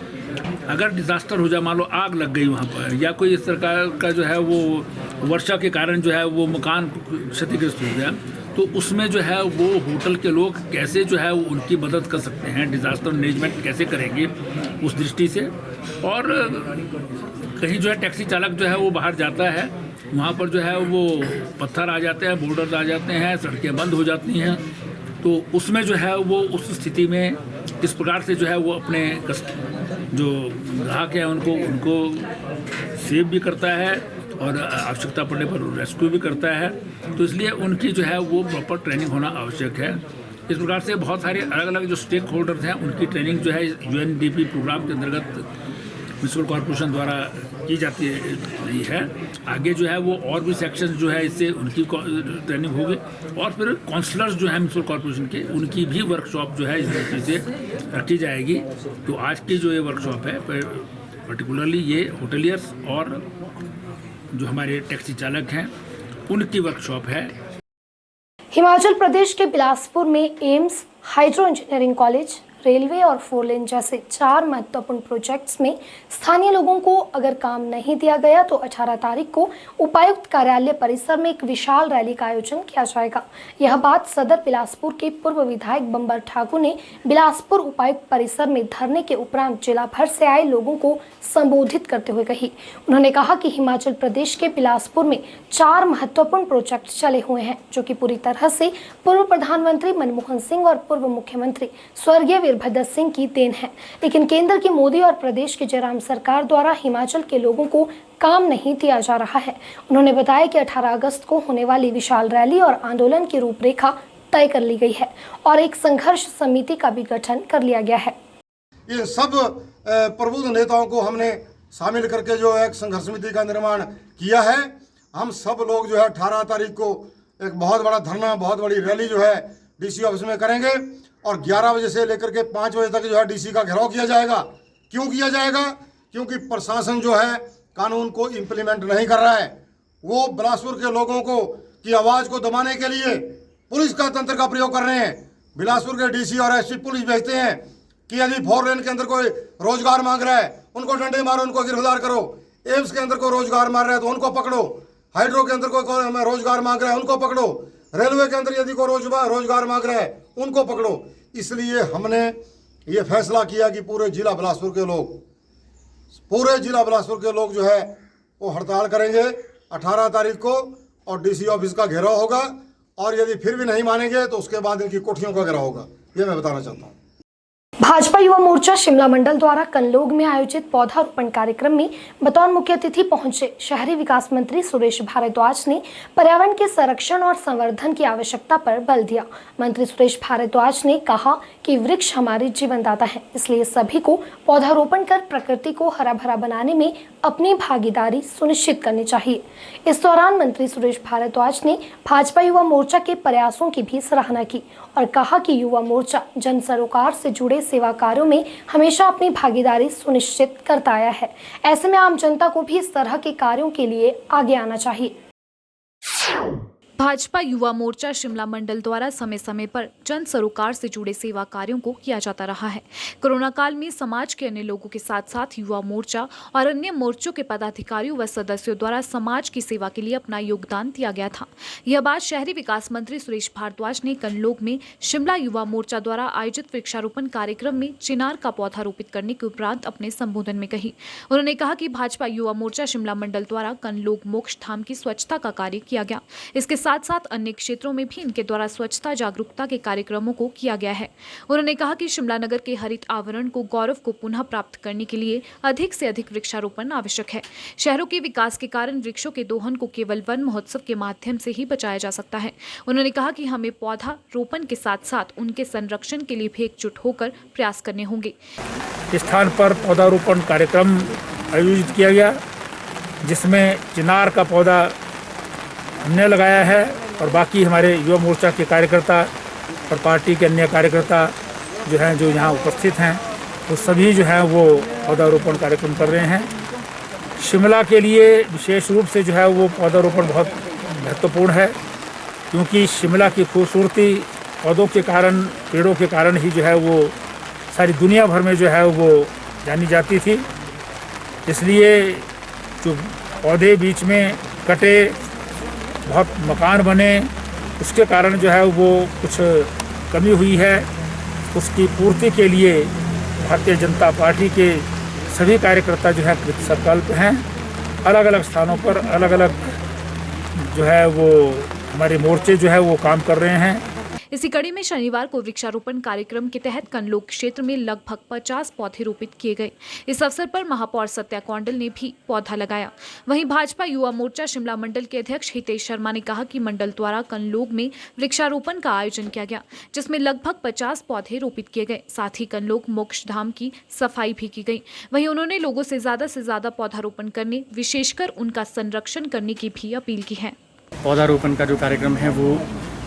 अगर डिज़ास्टर हो जाए, मान लो आग लग गई वहाँ पर या कोई इस तरह का जो है वो वर्षा के कारण जो है वो मकान क्षतिग्रस्त हो गया, तो उसमें जो है वो होटल के लोग कैसे जो है वो उनकी मदद कर सकते हैं, डिज़ास्टर मैनेजमेंट कैसे करेंगे उस दृष्टि से। और कहीं जो है टैक्सी चालक जो है वो बाहर जाता है, वहाँ पर जो है वो पत्थर आ जाते हैं, बोर्डर्स आ जाते हैं, सड़कें बंद हो जाती हैं, तो उसमें जो है वो उस स्थिति में इस प्रकार से जो है वो अपने जो ग्राहक हैं उनको सेव भी करता है और आवश्यकता पड़ने पर रेस्क्यू भी करता है। तो इसलिए उनकी जो है वो प्रॉपर ट्रेनिंग होना आवश्यक है। इस प्रकार से बहुत सारे अलग अलग जो स्टेक होल्डर्स हैं उनकी ट्रेनिंग जो है UNDP प्रोग्राम के अंतर्गत म्यूनसिपल कॉर्पोरेशन द्वारा की जाती रही है। आगे जो है वो और भी सेक्शंस जो है इससे उनकी ट्रेनिंग होगी और फिर काउंसलर्स जो है म्यूनसिपल कॉर्पोरेशन के, उनकी भी वर्कशॉप जो है इस तरीके से रखी जाएगी। तो आज की जो ये वर्कशॉप है पर्टिकुलरली ये होटलियर्स और जो हमारे टैक्सी चालक हैं उनकी वर्कशॉप है। हिमाचल प्रदेश के बिलासपुर में AIIMS, hydro engineering college, railway और 4 लेन जैसे 4 महत्वपूर्ण प्रोजेक्ट्स में स्थानीय लोगों को अगर काम नहीं दिया गया तो 18 तारीख को उपायुक्त कार्यालय परिसर में एक विशाल रैली का आयोजन किया जाएगा। यह बात सदर बिलासपुर के पूर्व विधायक बंबर ठाकुर ने बिलासपुर उपायुक्त परिसर में धरने के उपरांत जिला भर से आए लोगों को संबोधित करते हुए कही। उन्होंने कहा कि हिमाचल प्रदेश के बिलासपुर में 4 महत्वपूर्ण प्रोजेक्ट चले हुए हैं जो कि पूरी तरह से पूर्व प्रधानमंत्री मनमोहन सिंह और पूर्व मुख्यमंत्री स्वर्गीय वीरभद्र सिंह की देन है, लेकिन केंद्र की मोदी और प्रदेश की जयराम सरकार द्वारा हिमाचल के लोगों को काम नहीं दिया जा रहा है। उन्होंने बताया कि 18 अगस्त को होने वाली विशाल रैली और आंदोलन की रूपरेखा तय कर ली गई है और एक संघर्ष समिति का भी गठन कर लिया गया है। ये सब प्रबुद्ध नेताओं को हमने शामिल करके जो एक संघर्ष समिति का निर्माण किया है। हम सब लोग जो है 18 तारीख को एक बहुत बड़ा धरना, बहुत बड़ी रैली जो है DC ऑफिस में करेंगे और 11 बजे से लेकर के 5 बजे तक जो है DC का घेराव किया जाएगा। क्यों किया जाएगा? क्योंकि प्रशासन जो है कानून को इम्प्लीमेंट नहीं कर रहा है। वो बिलासपुर के लोगों को की आवाज़ को दबाने के लिए पुलिस का तंत्र का प्रयोग कर रहे हैं। बिलासपुर के DC और SP पुलिस भेजते हैं कि यदि 4 लेन के अंदर कोई रोजगार मांग रहा है उनको डंडे मारो, उनको गिरफ्तार करो। एम्स के अंदर कोई रोजगार मांग रहा है तो उनको पकड़ो। हाइड्रो के अंदर कोई रोजगार मांग रहा है उनको पकड़ो। रेलवे के अंदर यदि कोई रोजगार मांग रहा है उनको पकड़ो। इसलिए हमने ये फैसला किया कि पूरे जिला बिलासपुर के लोग जो है वो हड़ताल करेंगे 18 तारीख को और DC ऑफिस का घेराव होगा और यदि फिर भी नहीं मानेंगे तो उसके बाद इनकी कोठियों का घेराव होगा, ये मैं बताना चाहता हूँ। भाजपा युवा मोर्चा शिमला मंडल द्वारा कनलोग में आयोजित पौधारोपण कार्यक्रम में बतौर मुख्य अतिथि पहुंचे शहरी विकास मंत्री सुरेश भारद्वाज ने पर्यावरण के संरक्षण और संवर्धन की आवश्यकता पर बल दिया। मंत्री सुरेश भारद्वाज ने कहा कि वृक्ष हमारे जीवनदाता है, इसलिए सभी को पौधारोपण कर प्रकृति को हरा भरा बनाने में अपनी भागीदारी सुनिश्चित करनी चाहिए। इस दौरान मंत्री सुरेश भारद्वाज ने भाजपा युवा मोर्चा के प्रयासों की भी सराहना की और कहा कि युवा मोर्चा जन सरोकार से जुड़े सेवा कार्यों में हमेशा अपनी भागीदारी सुनिश्चित करता आया है। ऐसे में आम जनता को भी इस तरह के कार्यों के लिए आगे आना चाहिए। भाजपा युवा मोर्चा शिमला मंडल द्वारा समय समय पर जन सरोकार से जुड़े सेवा कार्यों को किया जाता रहा है। कोरोना काल में समाज के अन्य लोगों के साथ साथ युवा मोर्चा और अन्य मोर्चों के पदाधिकारियों व सदस्यों द्वारा समाज की सेवा के लिए अपना योगदान दिया गया था। यह बात शहरी विकास मंत्री सुरेश भारद्वाज ने कनलोग में शिमला युवा मोर्चा द्वारा आयोजित वृक्षारोपण कार्यक्रम में चिनार का पौधा रोपित करने के उपरांत अपने संबोधन में कही। उन्होंने कहा कि भाजपा युवा मोर्चा शिमला मंडल द्वारा कनलोग मोक्ष धाम की स्वच्छता का कार्य किया गया। इसके साथ साथ अन्य क्षेत्रों में भी इनके द्वारा स्वच्छता जागरूकता के कार्यक्रमों को किया गया है। उन्होंने कहा कि शिमला नगर के हरित आवरण को गौरव को पुनः प्राप्त करने के लिए अधिक से अधिक वृक्षारोपण आवश्यक है। शहरों के विकास के कारण वृक्षों के दोहन को केवल वन महोत्सव के माध्यम से ही बचाया जा सकता है। उन्होंने कहा कि हमें पौधा रोपण के साथ साथ उनके संरक्षण के लिए भी एकजुट होकर प्रयास करने होंगे। इस स्थान पर पौधारोपण कार्यक्रम आयोजित किया गया, जिसमें चिनार का पौधा हमने लगाया है और बाकी हमारे युवा मोर्चा के कार्यकर्ता और पार्टी के अन्य कार्यकर्ता जो हैं, जो यहाँ उपस्थित हैं, वो सभी जो हैं वो पौधारोपण कार्यक्रम कर रहे हैं। शिमला के लिए विशेष रूप से जो है वो पौधारोपण बहुत महत्वपूर्ण है, क्योंकि शिमला की खूबसूरती पौधों के कारण, पेड़ों के कारण ही जो है वो सारी दुनिया भर में जो है वो जानी जाती थी। इसलिए जो पौधे बीच में कटे, बहुत मकान बने, उसके कारण जो है वो कुछ कमी हुई है। उसकी पूर्ति के लिए भारतीय जनता पार्टी के सभी कार्यकर्ता जो है कृतसंकल्प हैं। अलग अलग स्थानों पर अलग अलग जो है वो हमारे मोर्चे जो है वो काम कर रहे हैं। इसी कड़ी में शनिवार को वृक्षारोपण कार्यक्रम के तहत कनलोग क्षेत्र में लगभग 50 पौधे रोपित किए गए। इस अवसर पर महापौर सत्या कौंडल ने भी पौधा लगाया। वहीं भाजपा युवा मोर्चा शिमला मंडल के अध्यक्ष हितेश शर्मा ने कहा कि मंडल द्वारा कनलोग में वृक्षारोपण का आयोजन किया गया, जिसमें लगभग 50 पौधे रोपित किए गए। साथ ही कनलोग मोक्ष धाम की सफाई भी की गई। वहीं उन्होंने लोगों से ज्यादा पौधारोपण करने, विशेषकर उनका संरक्षण करने की भी अपील की है। पौधारोपण का जो कार्यक्रम है वो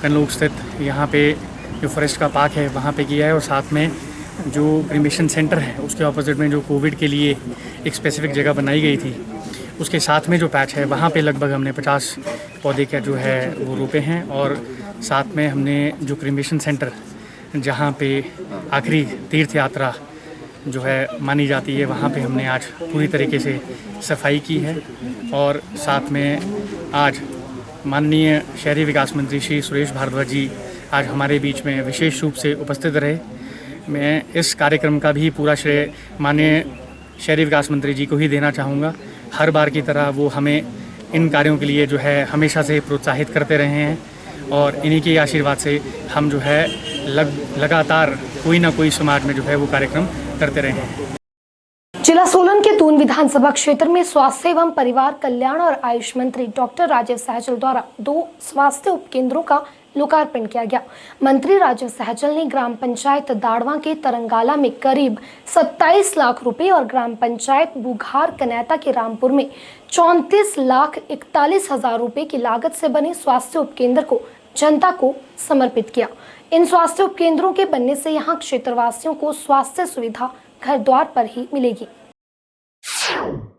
कनलोग स्थित यहाँ पे जो फॉरेस्ट का पार्क है वहाँ पे किया है, और साथ में जो क्रिमेशन सेंटर है उसके ऑपोजिट में जो कोविड के लिए एक स्पेसिफिक जगह बनाई गई थी, उसके साथ में जो पैच है वहाँ पे लगभग हमने 50 पौधे का जो है वो रोपे हैं। और साथ में हमने जो क्रिमेशन सेंटर जहाँ पे आखिरी तीर्थ यात्रा जो है मानी जाती है, वहाँ पे हमने आज पूरी तरीके से सफाई की है। और साथ में आज माननीय शहरी विकास मंत्री श्री सुरेश भारद्वाज जी आज हमारे बीच में विशेष रूप से उपस्थित रहे। मैं इस कार्यक्रम का भी पूरा श्रेय माननीय शहरी विकास मंत्री जी को ही देना चाहूँगा। हर बार की तरह वो हमें इन कार्यों के लिए जो है हमेशा से प्रोत्साहित करते रहे हैं, और इन्हीं के आशीर्वाद से हम जो है लगातार कोई ना कोई समाज में जो है वो कार्यक्रम करते रहे हैं। जिला सोलन के दून विधानसभा क्षेत्र में स्वास्थ्य एवं परिवार कल्याण और आयुष मंत्री डॉक्टर राजीव सहजल द्वारा 2 स्वास्थ्य उपकेंद्रों का लोकार्पण किया गया। मंत्री राजीव सहजल ने ग्राम पंचायत दाड़वा के तरंगाला में करीब 27 लाख रुपए और ग्राम पंचायत बुघार कनैता के रामपुर में 34,41,000 रुपए की लागत से बने स्वास्थ्य उपकेंद्र को जनता को समर्पित किया। इन स्वास्थ्य उपकेंद्रों के बनने से यहाँ क्षेत्रवासियों को स्वास्थ्य सुविधा घर द्वार पर ही मिलेगी।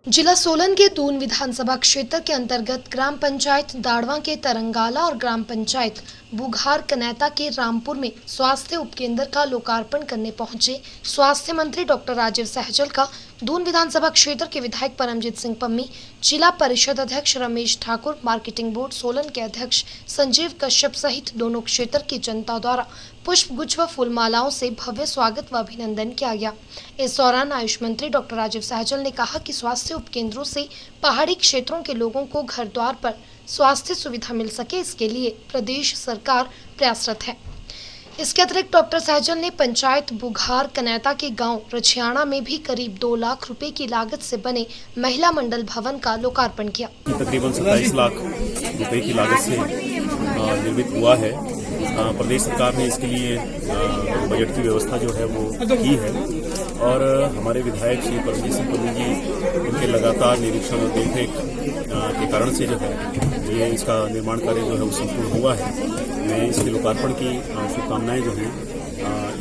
जिला सोलन के दून विधानसभा क्षेत्र के अंतर्गत ग्राम पंचायत दाड़वा के तरंगाला और ग्राम पंचायत बुघार कनैता के रामपुर में स्वास्थ्य उपकेंद्र का लोकार्पण करने पहुंचे स्वास्थ्य मंत्री डॉक्टर राजीव सहजल का दून विधानसभा क्षेत्र के विधायक परमजीत सिंह पम्मी, जिला परिषद अध्यक्ष रमेश ठाकुर, मार्केटिंग बोर्ड सोलन के अध्यक्ष संजीव कश्यप सहित दोनों क्षेत्र की जनता द्वारा पुष्प गुच्छ व फूलमालाओं से भव्य स्वागत व अभिनंदन किया गया। इस दौरान आयुष मंत्री डॉक्टर राजीव सहजल ने कहा कि स्वास्थ्य उपकेंद्रों से पहाड़ी क्षेत्रों के लोगों को घर द्वार पर स्वास्थ्य सुविधा मिल सके, इसके लिए प्रदेश सरकार प्रयासरत है। इसके अतिरिक्त डॉक्टर सहजल ने पंचायत बुघार कनैता के गांव रछियाणा में भी करीब 2 लाख रुपए की लागत से बने महिला मंडल भवन का लोकार्पण किया। तकरीबन 27 लाख रुपए की लागत से निर्मित हुआ है। प्रदेश सरकार ने इसके लिए बजट की व्यवस्था जो है वो की है और हमारे विधायक श्री परमजीत सिंह पन्नू जी उनके लगातार निरीक्षण और देखरेख के कारण से जो है ये इसका निर्माण कार्य जो है वो संपूर्ण हुआ है। मैं इसके लोकार्पण की शुभकामनाएं जो हैं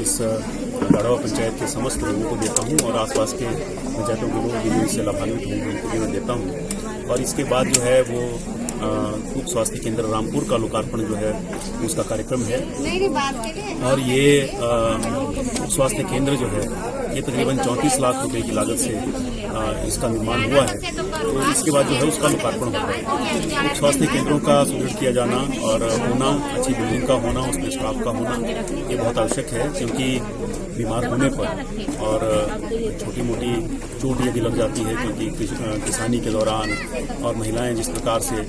इस गाढ़वा पंचायत के समस्त लोगों को देता हूं और आसपास के पंचायतों के लोग भी इससे लाभान्वित होंगे उनको भी देता हूं। और इसके बाद जो है वो उप स्वास्थ्य केंद्र रामपुर का लोकार्पण जो है उसका कार्यक्रम है और ये उप स्वास्थ्य केंद्र जो है ये तकरीबन 34 लाख रुपए की लागत से इसका निर्माण हुआ है। तो इसके बाद जो है उसका लोकार्पण होगा। उप स्वास्थ्य केंद्रों का सुदृढ़ किया जाना और होना, अच्छी बिल्डिंग का होना, उसमें स्टाफ का होना ये बहुत आवश्यक है, क्योंकि बीमार होने पर और छोटी मोटी चोट यदि लग जाती है, क्योंकि किसानी के दौरान और महिलाएं जिस प्रकार से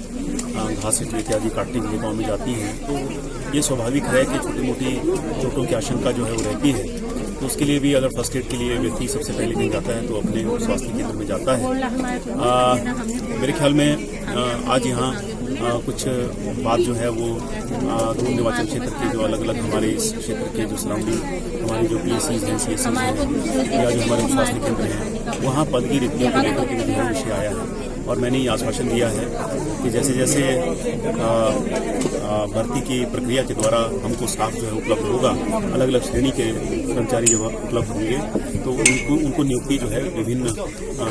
घास इत्यादि काटने के लिए गाँव में जाती हैं, तो ये स्वाभाविक है कि छोटी मोटी चोटों की आशंका जो है वो रहती है। तो उसके लिए भी अगर फर्स्ट एड के लिए व्यक्ति सबसे पहले कहीं जाता है तो अपने स्वास्थ्य केंद्र में जाता है। मेरे ख्याल में आज यहाँ कुछ बात जो है वो दूर निर्वाचन क्षेत्र के जो अलग अलग हमारे इस क्षेत्र के जो सराउंडिंग हमारी जो PSCs हैं, CSCs हैं या जो हमारे स्वास्थ्य केंद्र हैं, वहाँ पद की रिक्तियों को लेकर के गंभीर विषय आया है और मैंने ये आश्वासन दिया है कि जैसे जैसे भर्ती की प्रक्रिया के द्वारा हमको स्टाफ जो है उपलब्ध होगा, अलग अलग श्रेणी के कर्मचारी जब उपलब्ध होंगे तो उनको नियुक्ति जो है विभिन्न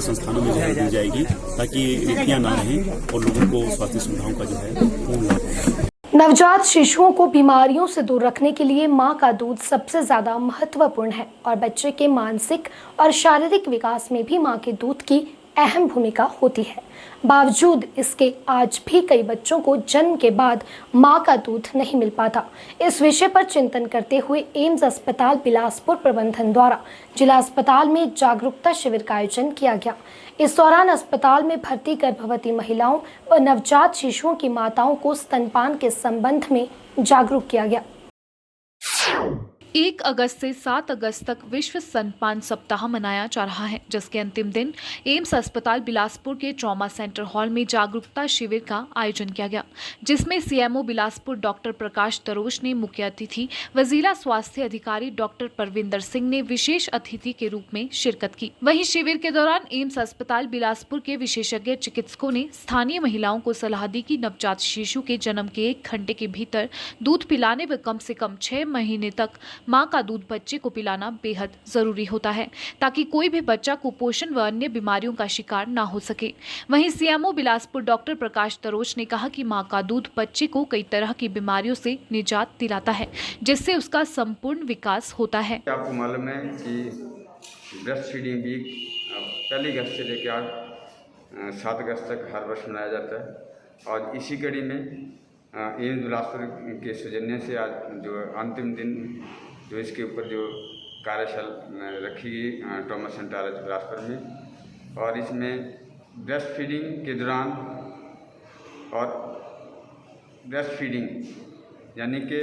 संस्थानों में जो है दी जाएगी, ताकि रिक्तियाँ ना रहें और लोगों को स्वास्थ्य सुविधाओं का जो है पूर्ण लाभ हो। नवजात शिशुओं को बीमारियों से दूर रखने के लिए मां का दूध सबसे ज्यादा महत्वपूर्ण है और बच्चे के मानसिक और शारीरिक विकास में भी मां के दूध की अहम भूमिका होती है। बावजूद इसके आज भी कई बच्चों को जन्म के बाद मां का दूध नहीं मिल पाता। इस विषय पर चिंतन करते हुए एम्स अस्पताल बिलासपुर प्रबंधन द्वारा जिला अस्पताल में जागरूकता शिविर का आयोजन किया गया। इस दौरान अस्पताल में भर्ती गर्भवती महिलाओं व नवजात शिशुओं की माताओं को स्तनपान के संबंध में जागरूक किया गया। 1 अगस्त से 7 अगस्त तक विश्व स्तनपान सप्ताह मनाया जा रहा है, जिसके अंतिम दिन एम्स अस्पताल बिलासपुर के ट्रॉमा सेंटर हॉल में जागरूकता शिविर का आयोजन किया गया, जिसमें CMO बिलासपुर डॉक्टर प्रकाश दरोश ने मुख्य अतिथि व जिला स्वास्थ्य अधिकारी डॉक्टर परविंदर सिंह ने विशेष अतिथि के रूप में शिरकत की। वहीं शिविर के दौरान एम्स अस्पताल बिलासपुर के विशेषज्ञ चिकित्सकों ने स्थानीय महिलाओं को सलाह दी कि नवजात शिशु के जन्म के 1 घंटे के भीतर दूध पिलाने व कम से कम 6 महीने तक मां का दूध बच्चे को पिलाना बेहद जरूरी होता है, ताकि कोई भी बच्चा कुपोषण व अन्य बीमारियों का शिकार ना हो सके। वहीं CMO बिलासपुर डॉक्टर प्रकाश दरोश ने कहा कि मां का दूध बच्चे को कई तरह की बीमारियों से निजात दिलाता है, जिससे उसका संपूर्ण विकास होता है। आपको मालूम है कि ब्रेस्ट फीडिंग वीक 1 अगस्त से लेकर 7 अगस्त तक हर वर्ष मनाया जाता है और इसी कड़ी में एम्स बिलासपुर के सौजन्य से आज जो अंतिम दिन जो इसके ऊपर जो कार्यशाला रखी गई ट्रॉमा सेंटर बिलासपुर में, और इसमें ब्रेस्ट फीडिंग के दौरान और ब्रेस्ट फीडिंग यानी कि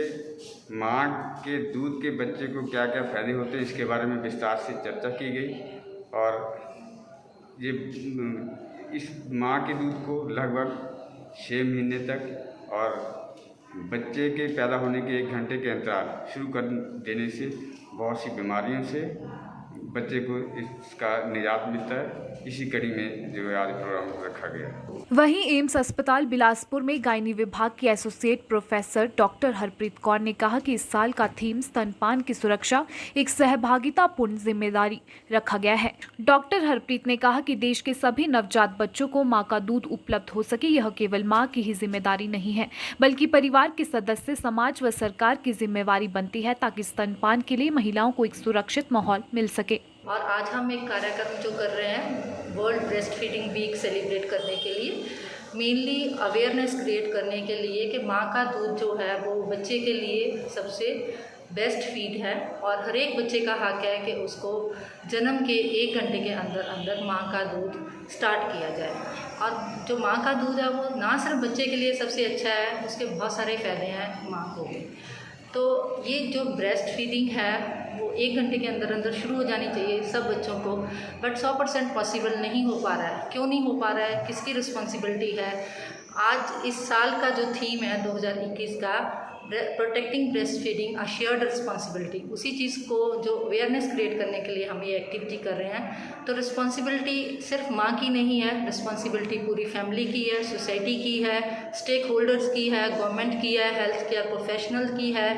माँ के दूध के बच्चे को क्या क्या फ़ायदे होते हैं इसके बारे में विस्तार से चर्चा की गई। और ये इस माँ के दूध को लगभग 6 महीने तक और बच्चे के पैदा होने के 1 घंटे के अंतराल शुरू कर देने से बहुत सी बीमारियों से बच्चे को इसका निजात मिलता है। इसी कड़ी में जो है आज प्रोग्राम रखा गया। वहीं एम्स अस्पताल बिलासपुर में गायनी विभाग की associate professor doctor Harpreet Kaur ने कहा कि इस साल का थीम स्तनपान की सुरक्षा एक सहभागितापूर्ण जिम्मेदारी रखा गया है। डॉक्टर हरप्रीत ने कहा कि देश के सभी नवजात बच्चों को मां का दूध उपलब्ध हो सके, यह केवल मां की ही जिम्मेदारी नहीं है, बल्कि परिवार के सदस्य, समाज व सरकार की जिम्मेवारी बनती है, ताकि स्तनपान के लिए महिलाओं को एक सुरक्षित माहौल मिल सके। और आज हम एक कार्यक्रम जो कर रहे हैं world breastfeeding week celebrate करने के लिए, मेनली अवेयरनेस क्रिएट करने के लिए कि माँ का दूध जो है वो बच्चे के लिए सबसे बेस्ट फीड है और हर एक बच्चे का हक है कि उसको जन्म के 1 घंटे के अंदर अंदर माँ का दूध स्टार्ट किया जाए। और जो माँ का दूध है वो ना सिर्फ बच्चे के लिए सबसे अच्छा है, उसके बहुत सारे फ़ायदे हैं माँ को भी। तो ये जो ब्रेस्ट फीडिंग है वो 1 घंटे के अंदर अंदर शुरू हो जानी चाहिए सब बच्चों को, बट 100% पॉसिबल नहीं हो पा रहा है। क्यों नहीं हो पा रहा है, किसकी रिस्पॉन्सिबिलिटी है? आज इस साल का जो थीम है 2021 का, protecting breast feeding a shared responsibility, उसी चीज़ को जो अवेयरनेस क्रिएट करने के लिए हम ये एक्टिविटी कर रहे हैं। तो रिस्पॉन्सिबिलिटी सिर्फ माँ की नहीं है, रिस्पॉन्सिबिलिटी पूरी फैमिली की है, सोसाइटी की है, स्टेक होल्डर्स की है, गवर्नमेंट की है, हेल्थ केयर प्रोफेशनल की है।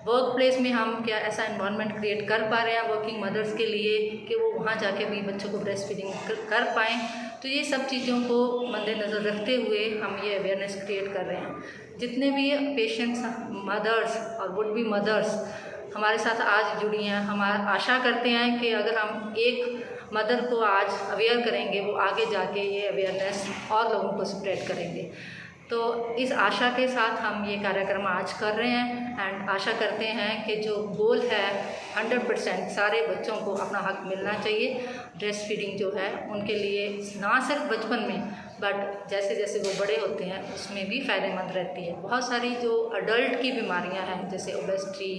वर्क प्लेस में हम क्या ऐसा एनवायरनमेंट क्रिएट कर पा रहे हैं वर्किंग मदर्स के लिए कि वो वहाँ जाके भी बच्चों को ब्रेस्ट फीडिंग कर पाएँ। तो ये सब चीज़ों को मद्देनज़र रखते हुए हम ये अवेयरनेस क्रिएट कर रहे हैं। जितने भी पेशेंट्स, मदर्स और वुड बी मदर्स हमारे साथ आज जुड़ी हैं, हम आशा करते हैं कि अगर हम एक मदर को आज अवेयर करेंगे, वो आगे जाके ये अवेयरनेस और लोगों को स्प्रेड करेंगे। तो इस आशा के साथ हम ये कार्यक्रम आज कर रहे हैं एंड आशा करते हैं कि जो गोल है 100% सारे बच्चों को अपना हक मिलना चाहिए। ब्रेस्ट फीडिंग जो है उनके लिए ना सिर्फ बचपन में बट जैसे जैसे वो बड़े होते हैं उसमें भी फ़ायदेमंद रहती है। बहुत सारी जो अडल्ट की बीमारियां हैं जैसे ओबेसिटी,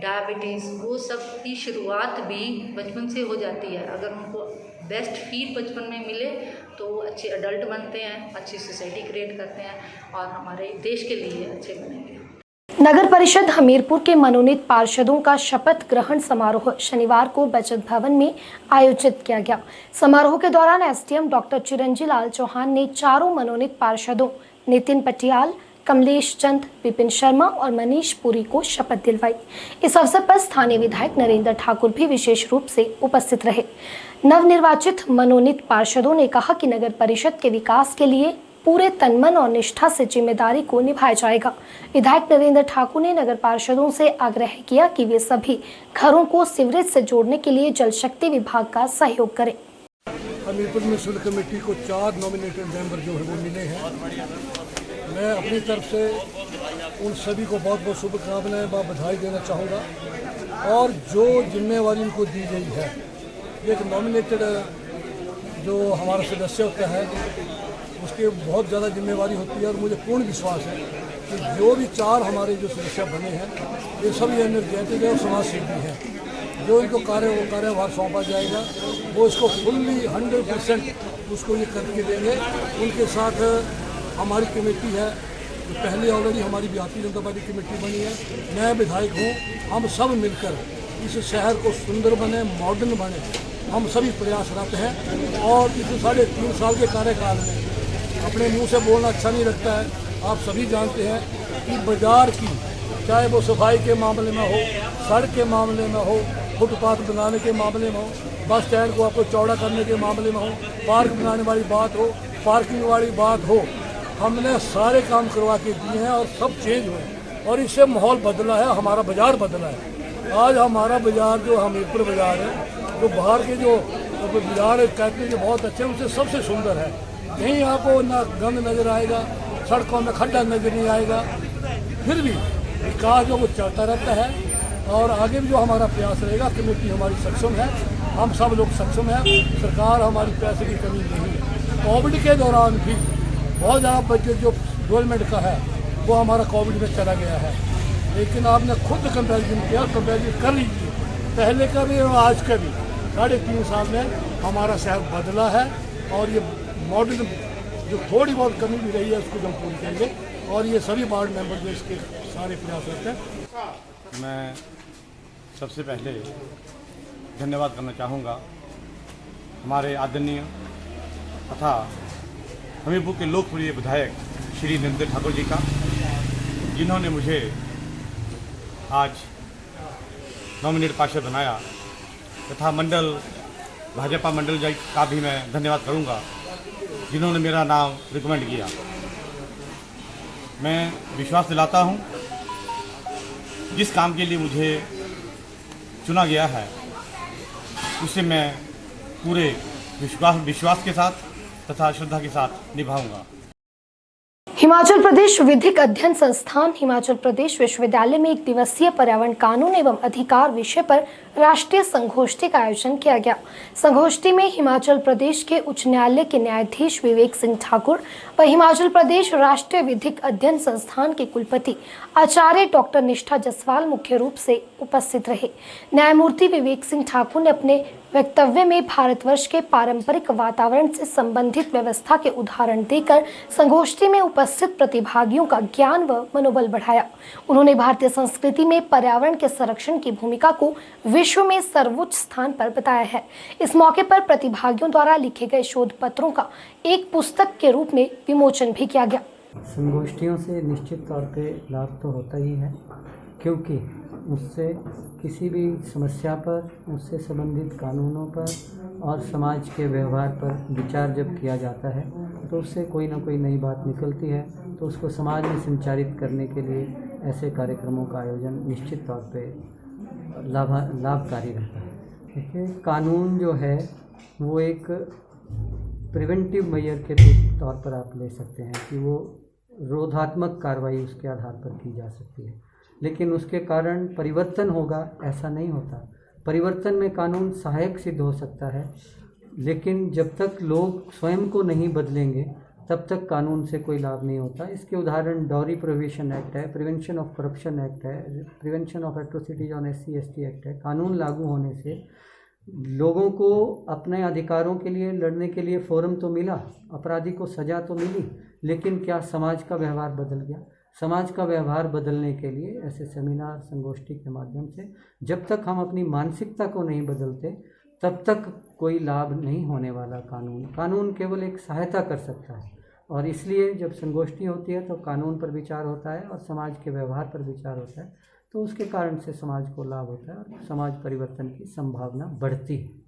डायबिटीज़, वो सब की शुरुआत भी बचपन से हो जाती है। अगर उनको बेस्ट फीड बचपन में मिले तो वो अच्छे अडल्ट बनते हैं, अच्छी सोसाइटी क्रिएट करते हैं और हमारे देश के लिए अच्छे बनेंगे। नगर परिषद हमीरपुर के मनोनीत पार्षदों का शपथ ग्रहण समारोह शनिवार को बचत भवन में आयोजित किया गया। समारोह के दौरान एसडीएम डॉक्टर चिरंजी लाल चौहान ने चारों मनोनीत पार्षदों नितिन पटियाल, कमलेश चंद, विपिन शर्मा और मनीष पुरी को शपथ दिलवाई। इस अवसर पर स्थानीय विधायक नरेंद्र ठाकुर भी विशेष रूप से उपस्थित रहे। नवनिर्वाचित मनोनीत पार्षदों ने कहा कि नगर परिषद के विकास के लिए पूरे तनमन और निष्ठा से जिम्मेदारी को निभाया जाएगा। विधायक नरेंद्र ठाकुर ने नगर पार्षदों से आग्रह किया कि वे सभी घरों को सीवरेज से जोड़ने के लिए जल शक्ति विभाग का सहयोग करें। हमीरपुर म्यूनसिपल कमेटी को 4 नॉमिनेटेड मेंबर जो है वो मिले हैं। मैं अपनी तरफ से उन सभी को बहुत बहुत शुभकामनाएं व बधाई देना चाहूँगा और जो जिम्मेवारी उनको दी गई है, एक नॉमिनेटेड जो हमारा सदस्य होता है उसके बहुत ज़्यादा जिम्मेवारी होती है और मुझे पूर्ण विश्वास है कि जो भी 4 हमारे जो सदस्य बने हैं ये सभी एनर्जेटिक है और समाज सेवी हैं। जो इनको कार्यभार सौंपा जाएगा वो इसको फुल्ली 100% उसको ये करके देंगे। उनके साथ हमारी कमेटी है जो पहले ऑलरेडी हमारी भारतीय जनता पार्टी कमेटी बनी है, मैं विधायक हूँ। हम सब मिलकर इस शहर को सुंदर बने, मॉडर्न बने, हम सभी प्रयासरत हैं। और इस 3.5 साल के कार्यकाल में अपने मुंह से बोलना अच्छा नहीं लगता है। आप सभी जानते हैं कि बाजार की, चाहे वो सफाई के मामले में हो, सड़क के मामले में हो, फुटपाथ बनाने के मामले में हो, बस स्टैंड को आपको चौड़ा करने के मामले में हो, पार्क बनाने वाली बात हो, पार्किंग वाली बात हो, हमने सारे काम करवा के दिए हैं और सब चेंज हुए और इससे माहौल बदला है, हमारा बाजार बदला है। आज हमारा बाजार जो हमीरपुर बाजार है, जो बाहर के जो बाजार कहते हैं जो बहुत अच्छे, उनसे सबसे सुंदर है। कहीं आपको ना गंद नजर आएगा, सड़कों में खड्डा नजर नहीं आएगा। फिर भी विकास जो वो चलता रहता है और आगे भी जो हमारा प्रयास रहेगा। कमेटी हमारी सक्षम है, हम सब लोग सक्षम हैं। सरकार हमारी पैसे की कमी नहीं है। कोविड के दौरान भी बहुत ज़्यादा बजट जो गवर्नमेंट का है वो हमारा कोविड में चला गया है, लेकिन आपने खुद कंपैरिजन किया, कंपैरिजन कर लीजिए पहले का भी और आज का भी। 3.5 साल में हमारा शहर बदला है और ये मॉडर्न जो थोड़ी बहुत कमी भी रही है उसको हम पूरी करेंगे और ये सभी वार्ड मेंबर जो इसके सारे प्रयास करते हैं। मैं सबसे पहले धन्यवाद करना चाहूँगा हमारे आदरणीय तथा हमीरपुर के लोकप्रिय विधायक श्री नरेंद्र ठाकुर जी का, जिन्होंने मुझे आज नॉमिनेट पार्षद बनाया, तथा मंडल भाजपा मंडल का भी मैं धन्यवाद करूंगा जिन्होंने मेरा नाम रिकमेंड किया। मैं विश्वास दिलाता हूं जिस काम के लिए मुझे चुना गया है उसे मैं पूरे विश्वास के साथ तथा श्रद्धा के साथ निभाऊंगा। हिमाचल प्रदेश विधिक अध्ययन संस्थान हिमाचल प्रदेश विश्वविद्यालय में 1 दिवसीय पर्यावरण कानून एवं अधिकार विषय पर राष्ट्रीय संगोष्ठी का आयोजन किया गया। संगोष्ठी में हिमाचल प्रदेश के उच्च न्यायालय के न्यायाधीश विवेक सिंह ठाकुर व हिमाचल प्रदेश राष्ट्रीय विधिक अध्ययन संस्थान के कुलपति आचार्य डॉक्टर निष्ठा जसवाल मुख्य रूप से उपस्थित रहे। न्यायमूर्ति विवेक सिंह ठाकुर ने अपने वक्तव्य में भारतवर्ष के पारंपरिक वातावरण से संबंधित व्यवस्था के उदाहरण देकर संगोष्ठी में उपस्थित प्रतिभागियों का ज्ञान व मनोबल बढ़ाया। उन्होंने भारतीय संस्कृति में पर्यावरण के संरक्षण की भूमिका को विश्व में सर्वोच्च स्थान पर बताया है। इस मौके पर प्रतिभागियों द्वारा लिखे गए शोध पत्रों का एक पुस्तक के रूप में विमोचन भी किया गया। संगोष्ठियों से निश्चित तौर पे लाभ तो होता ही है, क्योंकि उससे किसी भी समस्या पर, उससे संबंधित कानूनों पर और समाज के व्यवहार पर विचार जब किया जाता है तो उससे कोई ना कोई नई बात निकलती है। तो उसको समाज में संचारित करने के लिए ऐसे कार्यक्रमों का आयोजन निश्चित तौर पे लाभकारी रहता है। देखिए, कानून जो है वो एक प्रिवेंटिव मेजर के तौर पर आप ले सकते हैं कि वो रोधात्मक कार्रवाई उसके आधार पर की जा सकती है, लेकिन उसके कारण परिवर्तन होगा ऐसा नहीं होता। परिवर्तन में कानून सहायक सिद्ध हो सकता है, लेकिन जब तक लोग स्वयं को नहीं बदलेंगे तब तक कानून से कोई लाभ नहीं होता। इसके उदाहरण डॉरी प्रोहिबिशन एक्ट है, प्रिवेंशन ऑफ करप्शन एक्ट है, prevention of atrocities on SC/ST act है। कानून लागू होने से लोगों को अपने अधिकारों के लिए लड़ने के लिए फोरम तो मिला, अपराधी को सज़ा तो मिली, लेकिन क्या समाज का व्यवहार बदल गया? समाज का व्यवहार बदलने के लिए ऐसे सेमिनार, संगोष्ठी के माध्यम से जब तक हम अपनी मानसिकता को नहीं बदलते तब तक कोई लाभ नहीं होने वाला। कानून केवल एक सहायता कर सकता है, और इसलिए जब संगोष्ठी होती है तो कानून पर विचार होता है और समाज के व्यवहार पर विचार होता है, तो उसके कारण से समाज को लाभ होता है और समाज परिवर्तन की संभावना बढ़ती है।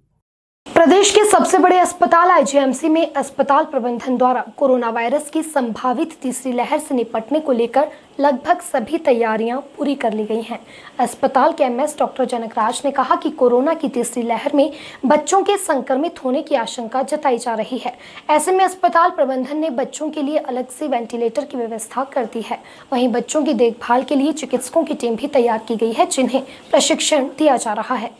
प्रदेश के सबसे बड़े अस्पताल IGMC में अस्पताल प्रबंधन द्वारा कोरोना वायरस की संभावित तीसरी लहर से निपटने को लेकर लगभग सभी तैयारियां पूरी कर ली गई हैं। अस्पताल के MS डॉक्टर जनकराज ने कहा कि कोरोना की तीसरी लहर में बच्चों के संक्रमित होने की आशंका जताई जा रही है। ऐसे में अस्पताल प्रबंधन ने बच्चों के लिए अलग से वेंटिलेटर की व्यवस्था कर दी है। वहीं बच्चों की देखभाल के लिए चिकित्सकों की टीम भी तैयार की गई है, जिन्हें प्रशिक्षण दिया जा रहा है।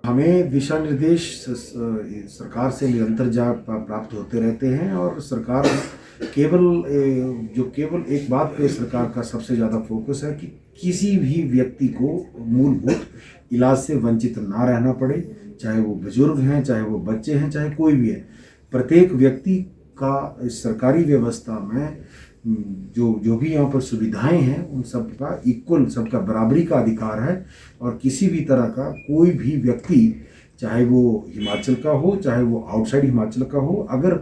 हमें दिशा निर्देश सरकार से निरंतर प्राप्त होते रहते हैं, और सरकार केवल एक बात पे सरकार का सबसे ज़्यादा फोकस है कि किसी भी व्यक्ति को मूलभूत इलाज से वंचित ना रहना पड़े, चाहे वो बुजुर्ग हैं, चाहे वो बच्चे हैं, चाहे कोई भी है। प्रत्येक व्यक्ति का इस सरकारी व्यवस्था में जो भी यहाँ पर सुविधाएं हैं उन सबका इक्वल, सबका बराबरी का अधिकार है, और किसी भी तरह का कोई भी व्यक्ति, चाहे वो हिमाचल का हो, चाहे वो आउटसाइड हिमाचल का हो, अगर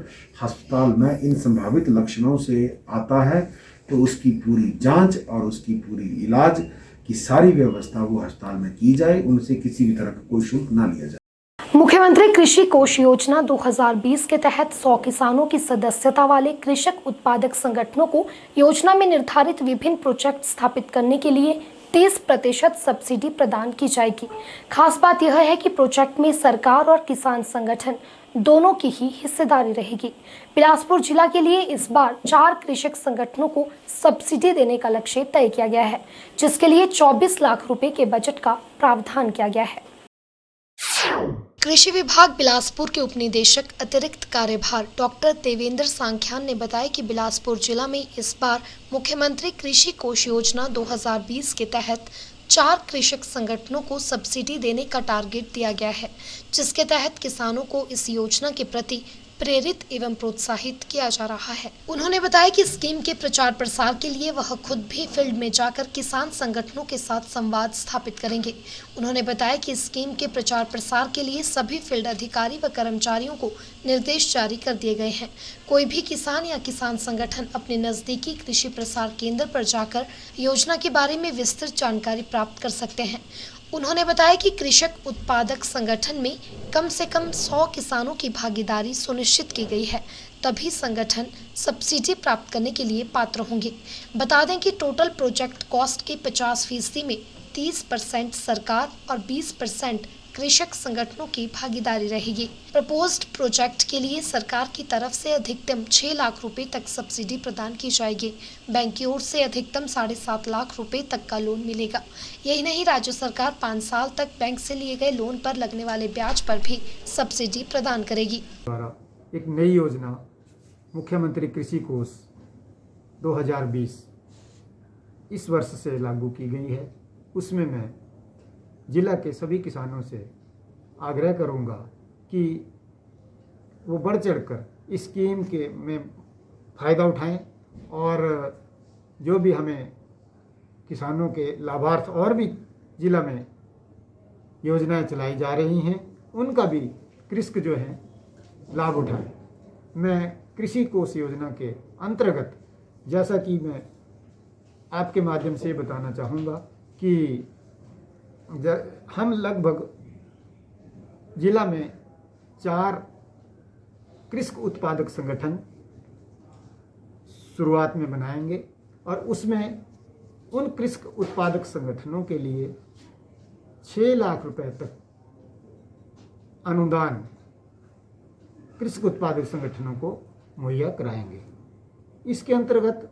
अस्पताल में इन संभावित लक्षणों से आता है तो उसकी पूरी जांच और उसकी पूरी इलाज की सारी व्यवस्था वो अस्पताल में की जाए, उनसे किसी भी तरह का कोई शुल्क ना लिया जाए। मुख्यमंत्री कृषि कोष योजना 2020 के तहत 100 किसानों की सदस्यता वाले कृषक उत्पादक संगठनों को योजना में निर्धारित विभिन्न प्रोजेक्ट स्थापित करने के लिए 30% सब्सिडी प्रदान की जाएगी। खास बात यह है कि प्रोजेक्ट में सरकार और किसान संगठन दोनों की ही हिस्सेदारी रहेगी। बिलासपुर जिला के लिए इस बार 4 कृषक संगठनों को सब्सिडी देने का लक्ष्य तय किया गया है, जिसके लिए 24 लाख रुपए के बजट का प्रावधान किया गया है। कृषि विभाग बिलासपुर के उपनिदेशक अतिरिक्त कार्यभार डॉक्टर देवेंद्र सांख्यान ने बताया कि बिलासपुर जिला में इस बार मुख्यमंत्री कृषि कोष योजना 2020 के तहत 4 कृषक संगठनों को सब्सिडी देने का टारगेट दिया गया है, जिसके तहत किसानों को इस योजना के प्रति प्रेरित एवं प्रोत्साहित किया जा रहा है। उन्होंने बताया कि स्कीम के प्रचार प्रसार के लिए वह खुद भी फील्ड में जाकर किसान संगठनों के साथ संवाद स्थापित करेंगे। उन्होंने बताया कि स्कीम के प्रचार प्रसार के लिए सभी फील्ड अधिकारी व कर्मचारियों को निर्देश जारी कर दिए गए हैं। कोई भी किसान या किसान संगठन अपने नजदीकी कृषि प्रसार केंद्र पर जाकर योजना के बारे में विस्तृत जानकारी प्राप्त कर सकते हैं। उन्होंने बताया कि कृषक उत्पादक संगठन में कम से कम 100 किसानों की भागीदारी सुनिश्चित की गई है, तभी संगठन सब्सिडी प्राप्त करने के लिए पात्र होंगे। बता दें कि टोटल प्रोजेक्ट कॉस्ट के 50% में 30% सरकार और 20% कृषक संगठनों की भागीदारी रहेगी। प्रपोज्ड प्रोजेक्ट के लिए सरकार की तरफ से अधिकतम 6 लाख रुपए तक सब्सिडी प्रदान की जाएगी। बैंक की ओर से अधिकतम 7.5 लाख रुपए तक का लोन मिलेगा। यही नहीं, राज्य सरकार 5 साल तक बैंक से लिए गए लोन पर लगने वाले ब्याज पर भी सब्सिडी प्रदान करेगी। द्वारा एक नई योजना मुख्यमंत्री कृषि कोष 2020 इस वर्ष से लागू की गई है। उसमें मैं जिला के सभी किसानों से आग्रह करूंगा कि वो बढ़ चढ़कर इस स्कीम के में फ़ायदा उठाएं और जो भी हमें किसानों के लाभार्थ और भी जिला में योजनाएं चलाई जा रही हैं उनका भी कृषक जो है लाभ उठाएं। मैं कृषि कोष योजना के अंतर्गत जैसा कि मैं आपके माध्यम से बताना चाहूँगा कि हम लगभग जिला में 4 कृषक उत्पादक संगठन शुरुआत में बनाएंगे और उसमें उन कृषक उत्पादक संगठनों के लिए 6 लाख रुपए तक अनुदान कृषक उत्पादक संगठनों को मुहैया कराएंगे। इसके अंतर्गत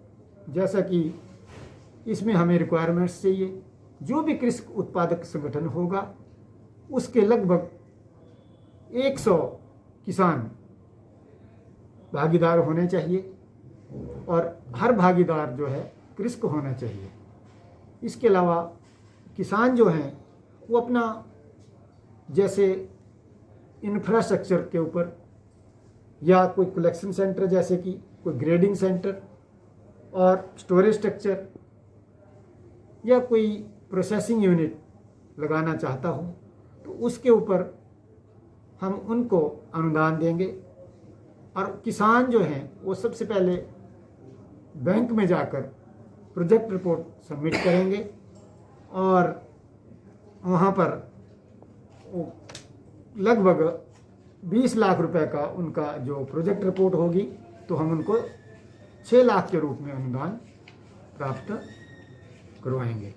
जैसा कि इसमें हमें रिक्वायरमेंट्स चाहिए, जो भी कृषक उत्पादक संगठन होगा उसके लगभग 100 किसान भागीदार होने चाहिए और हर भागीदार जो है कृषक होना चाहिए। इसके अलावा किसान जो हैं वो अपना जैसे इंफ्रास्ट्रक्चर के ऊपर या कोई कलेक्शन सेंटर जैसे कि कोई ग्रेडिंग सेंटर और स्टोरेज स्ट्रक्चर या कोई प्रोसेसिंग यूनिट लगाना चाहता हो तो उसके ऊपर हम उनको अनुदान देंगे और किसान जो हैं वो सबसे पहले बैंक में जाकर प्रोजेक्ट रिपोर्ट सबमिट करेंगे और वहाँ पर लगभग 20 लाख रुपए का उनका जो प्रोजेक्ट रिपोर्ट होगी तो हम उनको 6 लाख के रूप में अनुदान प्राप्त करवाएंगे।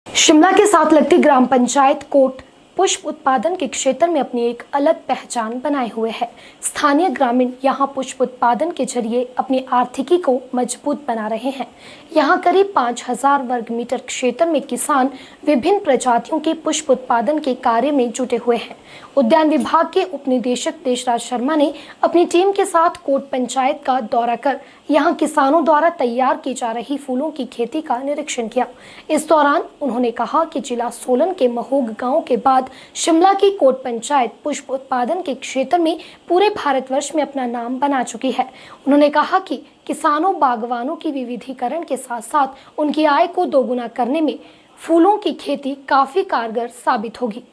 शिमला के साथ लगती ग्राम पंचायत कोट पुष्प उत्पादन के क्षेत्र में अपनी एक अलग पहचान बनाए हुए है। स्थानीय ग्रामीण यहां पुष्प उत्पादन के जरिए अपनी आर्थिकी को मजबूत बना रहे हैं। यहां करीब 5000 वर्ग मीटर क्षेत्र में किसान विभिन्न प्रजातियों के पुष्प उत्पादन के कार्य में जुटे हुए हैं। उद्यान विभाग के उप निदेशक देशराज शर्मा ने अपनी टीम के साथ कोट पंचायत का दौरा कर यहां किसानों द्वारा तैयार की जा रही फूलों की खेती का निरीक्षण किया। इस दौरान उन्होंने कहा कि जिला सोलन के महोग गांव के बाद शिमला की कोट पंचायत पुष्प उत्पादन के क्षेत्र में पूरे भारतवर्ष में अपना नाम बना चुकी है। उन्होंने कहा कि किसानों बागवानों की विविधीकरण के साथ साथ उनकी आय को दोगुना करने में फूलों की खेती काफी कारगर साबित होगी।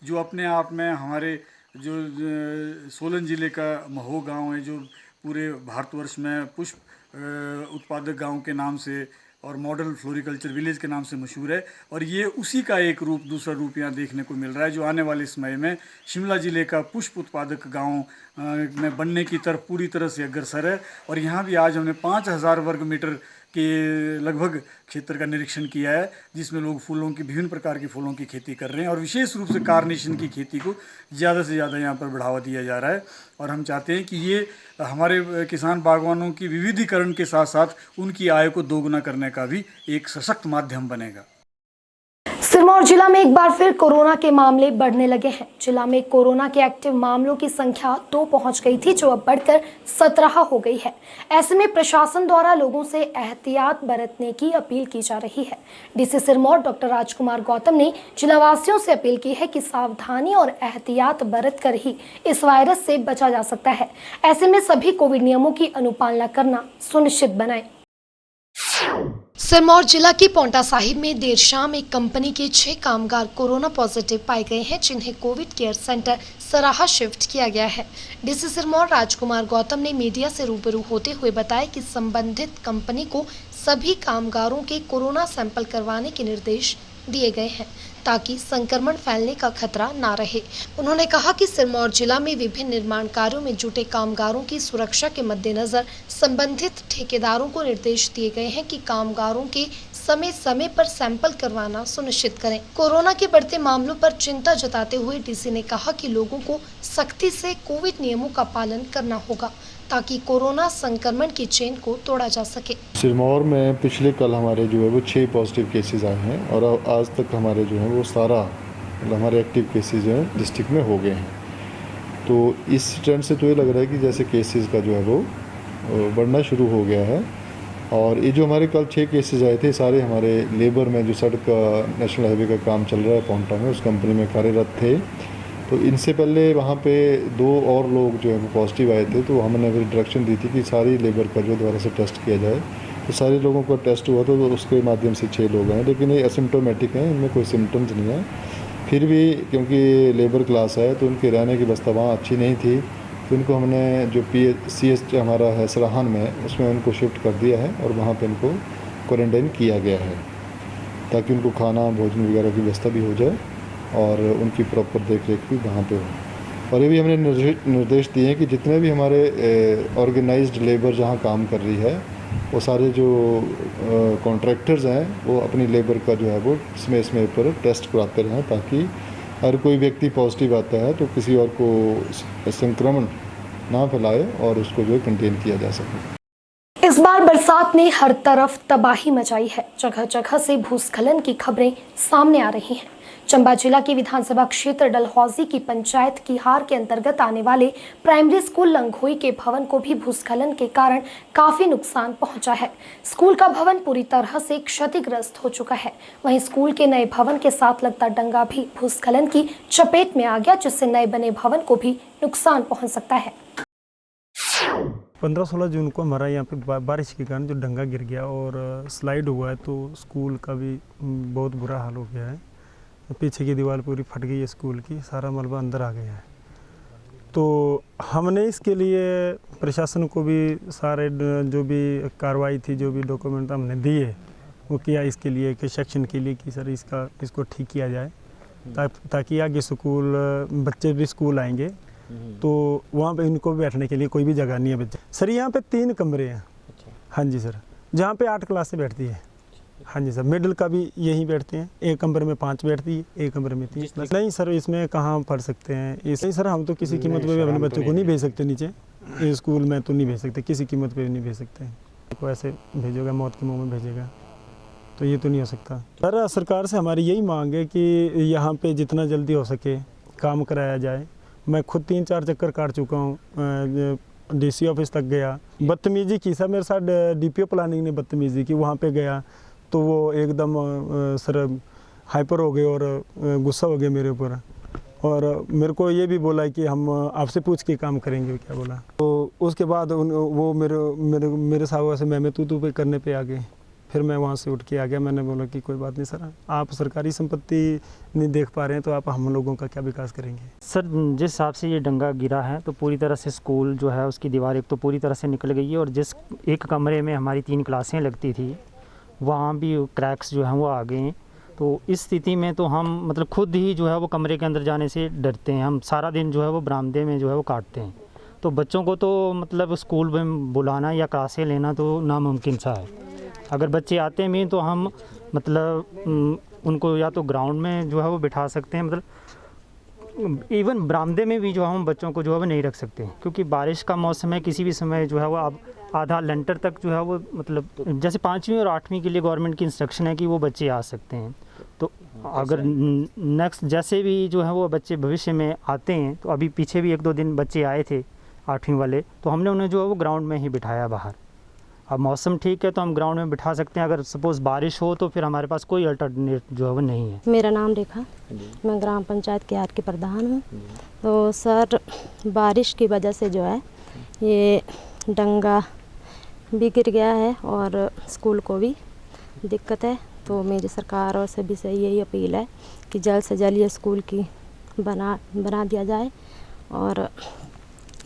जो अपने आप में हमारे जो सोलन जिले का महो गांव है, जो पूरे भारतवर्ष में पुष्प उत्पादक गांव के नाम से और मॉडल फ्लोरिकल्चर विलेज के नाम से मशहूर है, और ये उसी का एक रूप, दूसरा रूप यहाँ देखने को मिल रहा है, जो आने वाले समय में शिमला जिले का पुष्प उत्पादक गांव में बनने की तरफ पूरी तरह से अग्रसर है। और यहाँ भी आज हमने 5000 वर्ग मीटर के लगभग क्षेत्र का निरीक्षण किया है, जिसमें लोग फूलों की विभिन्न प्रकार के फूलों की खेती कर रहे हैं और विशेष रूप से कार्नेशन की खेती को ज़्यादा से ज़्यादा यहाँ पर बढ़ावा दिया जा रहा है। और हम चाहते हैं कि ये हमारे किसान बागवानों की विविधीकरण के साथ साथ उनकी आय को दोगुना करने का भी एक सशक्त माध्यम बनेगा। सिरमौर जिला में एक बार फिर कोरोना के मामले बढ़ने लगे हैं। जिला में कोरोना के एक्टिव मामलों की संख्या 2 पहुंच गई थी, जो अब बढ़कर 17 हो गई है। ऐसे में प्रशासन द्वारा लोगों से एहतियात बरतने की अपील की जा रही है। डीसी सिरमौर डॉक्टर राजकुमार गौतम ने जिलावासियों से अपील की है कि सावधानी और एहतियात बरत कर ही इस वायरस से बचा जा सकता है। ऐसे में सभी कोविड नियमों की अनुपालना करना सुनिश्चित बनाएं। सिरमौर जिला की पोंटा साहिब में देर शाम एक कंपनी के 6 कामगार कोरोना पॉजिटिव पाए गए हैं, जिन्हें कोविड केयर सेंटर सराहा शिफ्ट किया गया है। डीसी सिरमौर राजकुमार गौतम ने मीडिया से रूबरू होते हुए बताया कि संबंधित कंपनी को सभी कामगारों के कोरोना सैंपल करवाने के निर्देश दिए गए हैं ताकि संक्रमण फैलने का खतरा ना रहे। उन्होंने कहा कि सिरमौर जिला में विभिन्न निर्माण कार्यों में जुटे कामगारों की सुरक्षा के मद्देनजर संबंधित ठेकेदारों को निर्देश दिए गए हैं कि कामगारों के समय समय पर सैंपल करवाना सुनिश्चित करें। कोरोना के बढ़ते मामलों पर चिंता जताते हुए डीसी ने कहा कि लोगों को सख्ती से कोविड नियमों का पालन करना होगा ताकि कोरोना संक्रमण की चेन को तोड़ा जा सके। सिरमौर में पिछले कल हमारे जो है वो 6 पॉजिटिव केसेस आए हैं और आज तक हमारे जो है वो सारा हमारे एक्टिव केसेस जो हैं डिस्ट्रिक्ट में हो गए हैं। तो इस ट्रेंड से तो ये लग रहा है कि जैसे केसेस का जो है वो बढ़ना शुरू हो गया है। और ये जो हमारे कल 6 केसेस आए थे सारे हमारे लेबर में जो सड़क का नेशनल हाईवे का काम चल रहा है पौंटा में उस कंपनी में कार्यरत थे। तो इनसे पहले वहाँ पे 2 और लोग जो है वो पॉजिटिव आए थे। तो हमने फिर डायरेक्शन दी थी कि सारी लेबर का जो दोबारा से टेस्ट किया जाए। तो सारे लोगों का टेस्ट हुआ तो उसके माध्यम से 6 लोग हैं, लेकिन ये एसिम्टोमेटिक हैं, इनमें कोई सिम्टम्स नहीं है। फिर भी क्योंकि लेबर क्लास है तो उनके रहने की व्यवस्था वहाँ अच्छी नहीं थी, तो इनको हमने जो PHCH हमारा है सराहन में उसमें उनको शिफ्ट कर दिया है और वहाँ पे इनको क्वारंटाइन किया गया है ताकि उनको खाना भोजन वगैरह की व्यवस्था भी हो जाए और उनकी प्रॉपर देख रेख भी वहाँ पे हो। और ये भी हमने निर्देश दिए हैं कि जितने भी हमारे ऑर्गेनाइज्ड लेबर जहाँ काम कर रही है वो सारे जो कॉन्ट्रैक्टर्स हैं वो अपनी लेबर का जो है वो समय पर टेस्ट कराते रहें ताकि हर कोई व्यक्ति पॉजिटिव आता है तो किसी और को संक्रमण ना फैलाए और उसको जो है कंटेन किया जा सके। इस बार बरसात ने हर तरफ तबाही मचाई है। जगह जगह से भूस्खलन की खबरें सामने आ रही हैं। चंबा जिला के विधानसभा क्षेत्र डलहौजी की पंचायत किहार के अंतर्गत आने वाले प्राइमरी स्कूल लंघोई के भवन को भी भूस्खलन के कारण काफी नुकसान पहुंचा है। स्कूल का भवन पूरी तरह से क्षतिग्रस्त हो चुका है। वहीं स्कूल के नए भवन के साथ लगता डंगा भी भूस्खलन की चपेट में आ गया, जिससे नए बने भवन को भी नुकसान पहुंच सकता है। 15-16 जून को हमारा यहाँ पे बारिश के कारण जो डंगा गिर गया और स्लाइड हुआ है तो स्कूल का भी बहुत बुरा हाल हो गया है। पीछे की दीवार पूरी फट गई है स्कूल की, सारा मलबा अंदर आ गया है। तो हमने इसके लिए प्रशासन को भी सारे जो भी कार्रवाई थी, जो भी डॉक्यूमेंट हमने दिए वो किया इसके लिए कि सेक्शन के लिए कि सर इसको ठीक किया जाए ताकि आगे स्कूल बच्चे भी स्कूल आएंगे तो वहाँ पे इनको बैठने के लिए कोई भी जगह नहीं है बच्चे। सर यहाँ पे 3 कमरे हैं। हाँ जी सर, जहाँ पे 8 क्लासें बैठती है। हाँ जी सर, मिडिल का भी यहीं बैठते हैं। एक कमरे में 5 बैठती है, एक कमरे में 3। नहीं सर, इसमें कहाँ पढ़ सकते हैं। इसलिए सर हम तो किसी कीमत पे भी अपने बच्चों को नहीं भेज सकते नीचे। इस स्कूल में तो नहीं भेज सकते, किसी कीमत पे भी नहीं भेज सकते। को ऐसे भेजोगे, मौत के मुँह में भेजेगा, तो ये तो नहीं हो सकता। सर सरकार से हमारी यही मांग है कि यहाँ पे जितना जल्दी हो सके काम कराया जाए। मैं खुद 3-4 चक्कर काट चुका हूँ, DC ऑफिस तक गया, बदतमीजी की सर मेरे साथ DPO प्लानिंग ने बदतमीजी की। वहाँ पे गया तो वो एकदम सर हाइपर हो गए और गुस्सा हो गए मेरे ऊपर और मेरे को ये भी बोला कि हम आपसे पूछ के काम करेंगे, क्या बोला। तो उसके बाद वो मेरे साथ ऐसे मैं तू पे करने पे आ गए। फिर मैं वहाँ से उठ के आ गया। मैंने बोला कि कोई बात नहीं सर, आप सरकारी संपत्ति नहीं देख पा रहे हैं तो आप हम लोगों का क्या विकास करेंगे। सर जिस हिसाब से ये डंगा गिरा है तो पूरी तरह से स्कूल जो है उसकी दीवार एक तो पूरी तरह से निकल गई है और जिस एक कमरे में हमारी 3 क्लासें लगती थी वहाँ भी क्रैक्स जो हैं वो आ गए हैं। तो इस स्थिति में तो हम मतलब खुद ही जो है वो कमरे के अंदर जाने से डरते हैं। हम सारा दिन जो है वो बरामदे में जो है वो काटते हैं। तो बच्चों को तो मतलब स्कूल में बुलाना या क्लासें लेना तो नामुमकिन सा है। अगर बच्चे आते भी तो हम मतलब उनको या तो ग्राउंड में जो है वो बिठा सकते हैं, मतलब इवन बरामदे में भी जो है हम बच्चों को जो है वो नहीं रख सकते क्योंकि बारिश का मौसम है। किसी भी समय जो है वो आप आधा लेंटर तक जो है वो मतलब जैसे 5वीं और 8वीं के लिए गवर्नमेंट की इंस्ट्रक्शन है कि वो बच्चे आ सकते हैं। तो अगर नेक्स्ट जैसे भी जो है वो बच्चे भविष्य में आते हैं तो अभी पीछे भी 1-2 दिन बच्चे आए थे 8वीं वाले, तो हमने उन्हें जो है वो ग्राउंड में ही बिठाया बाहर। अब मौसम ठीक है तो हम ग्राउंड में बिठा सकते हैं। अगर सपोज़ बारिश हो तो फिर हमारे पास कोई अल्टरनेट जो है वो नहीं है। मेरा नाम रेखा, मैं ग्राम पंचायत किहार की प्रधान हूँ। तो सर बारिश की वजह से जो है ये डंगा भी गिर गया है और स्कूल को भी दिक्कत है। तो मेरी सरकार और सभी से यही अपील है कि जल्द से जल्द ये स्कूल की बना दिया जाए। और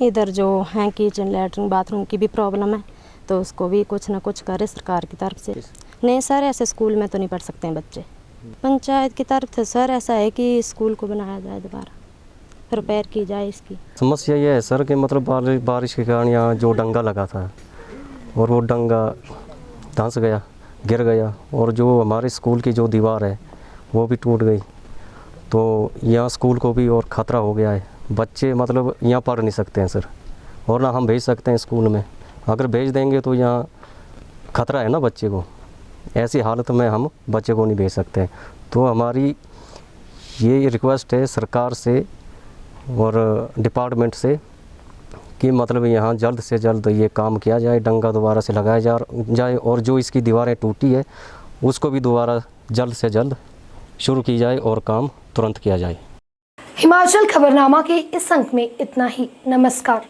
इधर जो है किचन लैट्रिन बाथरूम की भी प्रॉब्लम है तो उसको भी कुछ ना कुछ करे सरकार की तरफ से। नहीं सर, ऐसे स्कूल में तो नहीं पढ़ सकते हैं बच्चे। पंचायत की तरफ से सर ऐसा है कि स्कूल को बनाया जाए, दोबारा रिपेयर की जाए इसकी। समस्या ये है सर कि मतलब बारिश के कारण यहाँ जो डंगा लगा था और वो डंगा धंस गया, गिर गया, और जो हमारे स्कूल की जो दीवार है वो भी टूट गई। तो यहाँ स्कूल को भी और ख़तरा हो गया है। बच्चे मतलब यहाँ पढ़ नहीं सकते हैं सर, और ना हम भेज सकते हैं स्कूल में। अगर भेज देंगे तो यहाँ ख़तरा है ना बच्चे को, ऐसी हालत में हम बच्चे को नहीं भेज सकते। तो हमारी ये रिक्वेस्ट है सरकार से और डिपार्टमेंट से कि मतलब यहाँ जल्द से जल्द ये काम किया जाए, डंगा दोबारा से लगाया जाए, और जो इसकी दीवारें टूटी है उसको भी दोबारा जल्द से जल्द शुरू की जाए और काम तुरंत किया जाए। हिमाचल खबरनामा के इस अंक में इतना ही। नमस्कार।